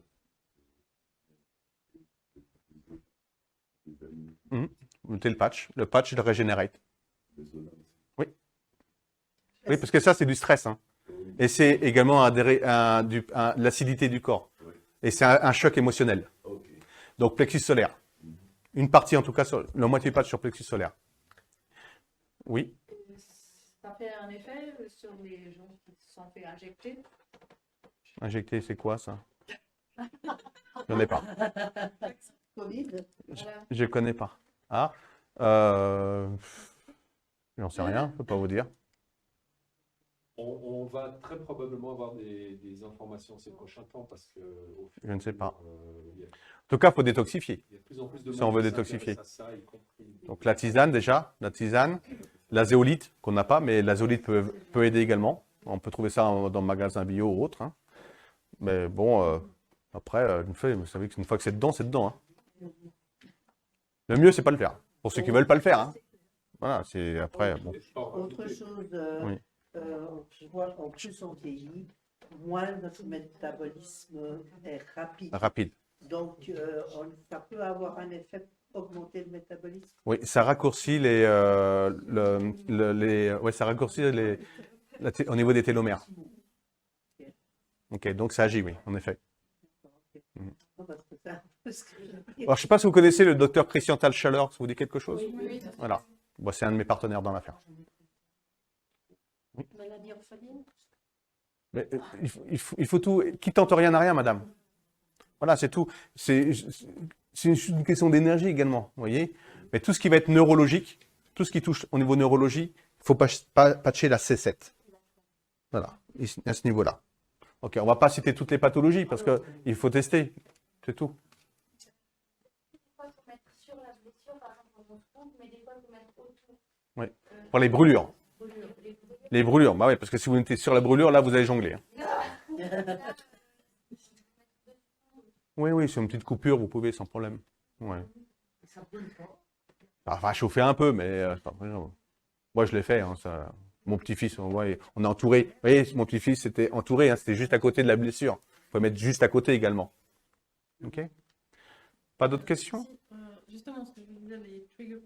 Vous mettez le patch, le Regenerate. Oui. Oui, parce que ça, c'est du stress. Hein. Et c'est également l'acidité du corps. Et c'est un choc émotionnel. Donc, plexus solaire. Une partie, en tout cas, la moitié patch sur plexus solaire. Oui. Ça fait un effet sur les gens qui se sont fait injecter? Injecter, c'est quoi ça? Je ne ai pas. Covid. Je ne connais pas. Ah, j'en sais rien, je ne peux pas vous dire. On va très probablement avoir des informations ces prochains temps parce que. Je ne sais pas. En tout cas, il faut détoxifier. Il y a de plus en plus de Si on veut monde qui détoxifier. s'intéresse à ça, y compris. Donc la tisane déjà, la zéolite qu'on n'a pas, mais la zéolite peut aider également. On peut trouver ça dans le magasin bio ou autre. Hein. Mais bon, après, vous savez qu'une fois que c'est dedans, c'est dedans. Hein. Le mieux, c'est pas le faire. Pour ceux qui veulent pas le faire. Hein. Voilà, c'est après. Bon. Autre chose, Oui. je vois qu'en plus on vieillit, moins notre métabolisme est rapide. Rapide. Donc, ça peut avoir un effet augmenter le métabolisme. Oui, ça raccourcit ça raccourcit au niveau des télomères. Ok, donc ça agit, oui, en effet. Parce que c'est un peu ce que je veux dire. Alors, je ne sais pas si vous connaissez le docteur Christian Talchaleur, ça vous dit quelque chose? Oui. Voilà. Bon, c'est un de mes partenaires dans l'affaire. Maladie orpheline. Mais, il faut tout. Qui tente rien n'a rien, madame. Voilà, c'est tout. C'est une question d'énergie également, vous voyez. Mais tout ce qui va être neurologique, tout ce qui touche au niveau neurologie, il ne faut pas patcher la C7. Voilà, à ce niveau-là. Ok, on ne va pas citer toutes les pathologies parce qu'il faut tester, c'est tout. Pour les brûlures. Les brûlures, bah oui, parce que si vous mettez sur la brûlure, là, vous allez jongler. Hein. Oui, sur une petite coupure, vous pouvez sans problème. Ouais. Enfin, chauffer un peu, mais moi, je l'ai fait. Hein, ça. Mon petit-fils, on est entouré. Vous voyez, mon petit-fils, c'était entouré, hein, c'était juste à côté de la blessure. Vous pouvez mettre juste à côté également. OK? Pas d'autres questions? Justement, ce que je veux dire, les trigger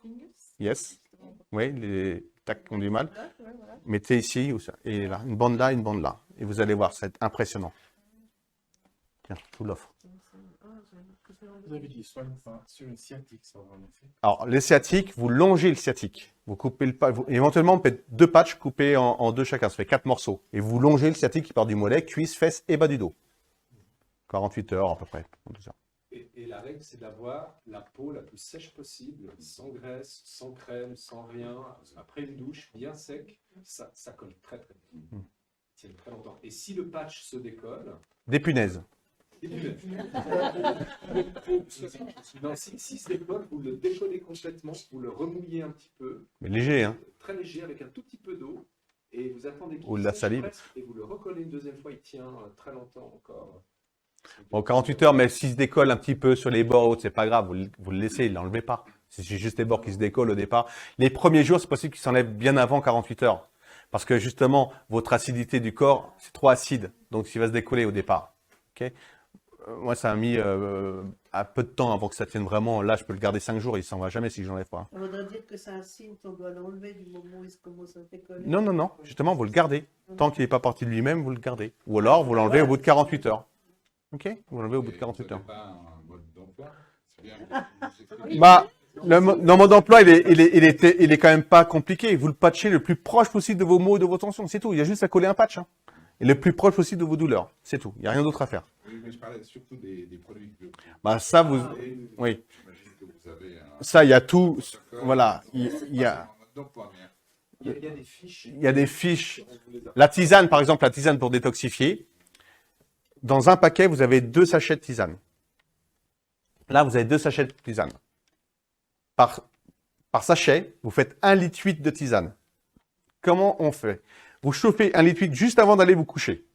fingers. Yes. Oui, les tacs qui ont du mal. Là, ouais, voilà. Mettez ici et là. Une bande là, une bande là. Et vous allez voir, ça va être impressionnant. Tiens, je vous l'offre. Vous avez dit soit sur une sciatique, ça va en effet. Alors, les sciatiques, vous longez le sciatique. Vous coupez le patch. Éventuellement, vous faites 2 patchs coupés en 2 chacun. Ça fait 4 morceaux. Et vous longez le sciatique qui part du mollet, cuisse, fesses et bas du dos. 48 heures à peu près. Et la règle, c'est d'avoir la peau la plus sèche possible, sans graisse, sans crème, sans rien. Après une douche, bien sec, ça colle très très bien. Il tient très longtemps. Et si le patch se décolle, Des punaises. non, si se décolle, vous le décollez complètement, vous le remouillez un petit peu. Mais léger, hein. Très léger, avec un tout petit peu d'eau. Et vous attendez qu'il Ou de la sèche salive. presque, et vous le recollez une deuxième fois, il tient très longtemps encore. Bon, 48 heures, mais s'il se décolle un petit peu sur les bords, autres, c'est pas grave. Vous le laissez, il l'enlevez pas. C'est juste les bords qui se décollent au départ. Les premiers jours, c'est possible qu'il s'enlève bien avant 48 heures. Parce que justement, votre acidité du corps, c'est trop acide. Donc, il va se décoller au départ. OK? Moi, ça a mis un peu de temps avant que ça tienne vraiment. Là, je peux le garder 5 jours, il s'en va jamais si je l'enlève pas. Ça voudrait dire que c'est un signe qu'on doit l'enlever du moment où il commence à décoller. Non. Justement, vous le gardez. Tant qu'il n'est pas parti de lui-même, vous le gardez. Ou alors, vous l'enlevez au bout de 48 heures. OK? Vous l'enlevez au bout de 48 heures. Pas un mode d'emploi. C'est bien. Bah, le mode d'emploi, il est quand même pas compliqué. Vous le patchez le plus proche possible de vos maux et de vos tensions. C'est tout. Il y a juste à coller un patch. Hein. Et le plus proche possible de vos douleurs. C'est tout. Il n'y a rien d'autre à faire. Oui, mais je parlais surtout des produits que Bah, ça, vous, oui. j'imagine que vous avez un Ça, il y a tout. Voilà. Il y a, en mode d'emploi, mais Il y a des fiches. il y a des fiches. La tisane, par exemple, la tisane pour détoxifier. Dans un paquet, vous avez 2 sachets de tisane. Là, vous avez 2 sachets de tisane. Par sachet, vous faites 1,8 litre de tisane. Comment on fait? Vous chauffez 1,8 litre juste avant d'aller vous coucher.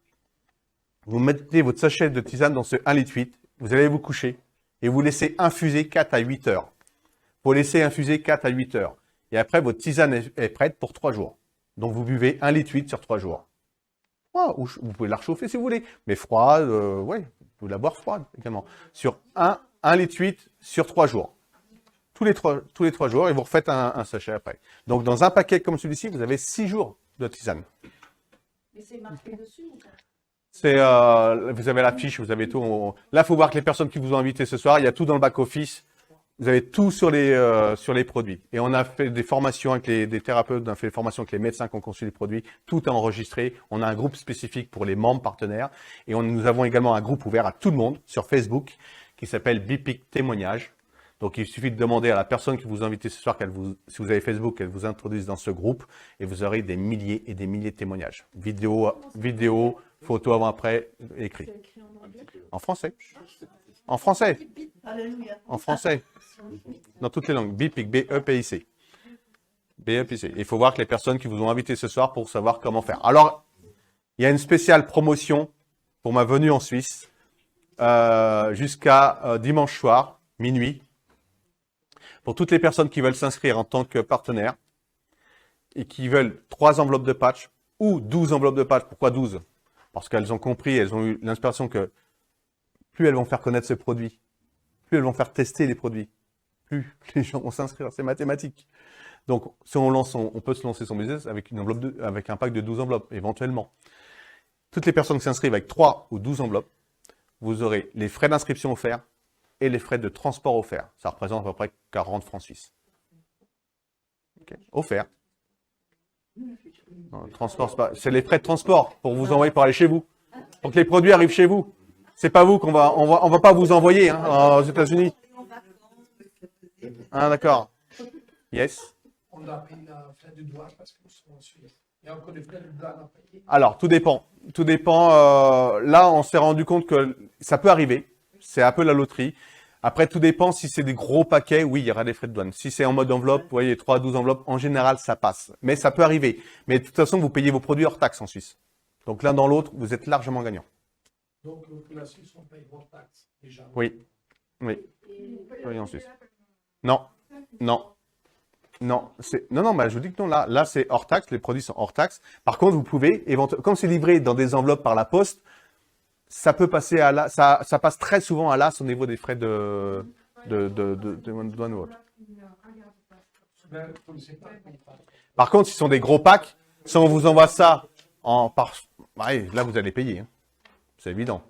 Vous mettez votre sachet de tisane dans ce 1,8 litre, vous allez vous coucher et vous laissez infuser 4 à 8 heures. Vous laissez infuser 4 à 8 heures. Et après, votre tisane est prête pour 3 jours. Donc, vous buvez 1,8 litre sur 3 jours. Ou vous pouvez la réchauffer si vous voulez, mais froide, ouais, vous pouvez la boire froide également. Sur 1,8 litre sur 3 jours. Tous les 3 jours, et vous refaites un sachet après. Donc, dans un paquet comme celui-ci, vous avez 6 jours de tisane. Mais c'est marqué dessus ou pas? Vous avez la fiche, vous avez tout. Là, il faut voir que les personnes qui vous ont invité ce soir, il y a tout dans le back-office. Vous avez tout sur les produits. Et on a fait des formations avec des thérapeutes, on a fait des formations avec les médecins qui ont conçu les produits. Tout est enregistré. On a un groupe spécifique pour les membres partenaires. Et nous avons également un groupe ouvert à tout le monde sur Facebook qui s'appelle BIPIC Témoignage. Donc, il suffit de demander à la personne qui vous a invité ce soir, si vous avez Facebook, qu'elle vous introduise dans ce groupe et vous aurez des milliers et des milliers de témoignages. Vidéos, photos avant-après, écrits. C'est écrit en anglais. En français. En français. Alléluia. En français. Dans toutes les langues. BIPIC, B-E-P-I-C. B-E-P-I-C. Il faut voir que les personnes qui vous ont invité ce soir pour savoir comment faire. Alors, il y a une spéciale promotion pour ma venue en Suisse jusqu'à dimanche soir, minuit. Pour toutes les personnes qui veulent s'inscrire en tant que partenaire et qui veulent 3 enveloppes de patch ou 12 enveloppes de patch. Pourquoi 12? Parce qu'elles ont compris, elles ont eu l'inspiration que plus elles vont faire connaître ce produit, plus elles vont faire tester les produits, plus les gens vont s'inscrire. C'est mathématique. Donc, si on peut se lancer son business avec avec un pack de 12 enveloppes, éventuellement. Toutes les personnes qui s'inscrivent avec 3 ou 12 enveloppes, vous aurez les frais d'inscription offerts et les frais de transport offerts. Ça représente à peu près 40 francs suisses. Okay. Offert. Non, le transport, c'est les frais de transport pour vous envoyer pour aller chez vous. Pour que les produits arrivent chez vous. C'est pas vous on va pas vous envoyer aux États-Unis. Ah, d'accord. Yes. On a payé la frais de douane parce que nous sommes en Suisse. Il y a encore des frais de douane à payer. Alors, tout dépend. Là, on s'est rendu compte que ça peut arriver. C'est un peu la loterie. Après, tout dépend si c'est des gros paquets, oui, il y aura des frais de douane. Si c'est en mode enveloppe, vous voyez, 3 à 12 enveloppes, en général, ça passe. Mais ça peut arriver. Mais de toute façon, vous payez vos produits hors taxe en Suisse. Donc l'un dans l'autre, vous êtes largement gagnant. Donc, pour la Suisse, on paye hors taxe déjà. Oui, oui, oui, en Suisse. Non, non, non, non, bah, je vous dis que non, là, c'est hors taxe, les produits sont hors taxe. Par contre, vous pouvez, éventuellement, comme c'est livré dans des enveloppes par la poste, ça peut passer à l'as, ça passe très souvent à l'as au niveau des frais de douane ou autre. Ben, faut le séparer, comprendre. Par contre, si ce sont des gros packs, si on vous envoie ça ouais, là, vous allez payer. Hein. C'est évident.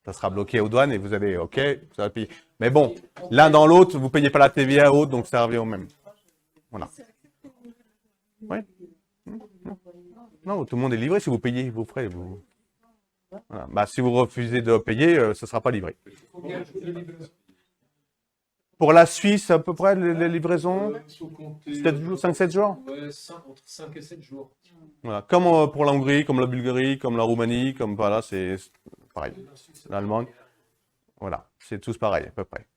Ça sera bloqué aux douanes et vous allez, OK, vous allez payer. Mais bon, l'un dans l'autre, vous ne payez pas la TVA haute, donc ça revient au même. Voilà. Oui. Non, tout le monde est livré si vous payez vos frais. Voilà. Bah, si vous refusez de payer, ce ne sera pas livré. Pour la Suisse, à peu près, les livraisons, 5-7 jours? Ouais, entre 5 et 7 jours. Voilà. Comme pour la Hongrie, comme la Bulgarie, comme la Roumanie, comme voilà, c'est pareil. L'Allemagne. Voilà, c'est tous pareil, à peu près.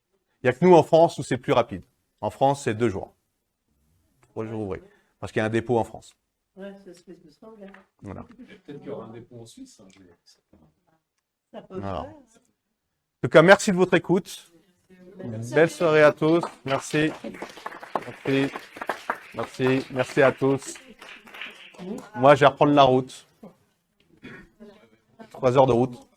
Il n'y a que nous en France où c'est plus rapide. En France, c'est 2 jours. 3 jours ouvrés. Parce qu'il y a un dépôt en France. Ouais, c'est ce que je me semble. Voilà. Peut-être qu'il y aura un dépôt en Suisse. Hein, Ça peut Voilà. faire. En tout cas, merci de votre écoute. Belle soirée à tous. Merci. Merci. Merci. Merci à tous. Moi, je vais reprendre la route. 3 heures de route.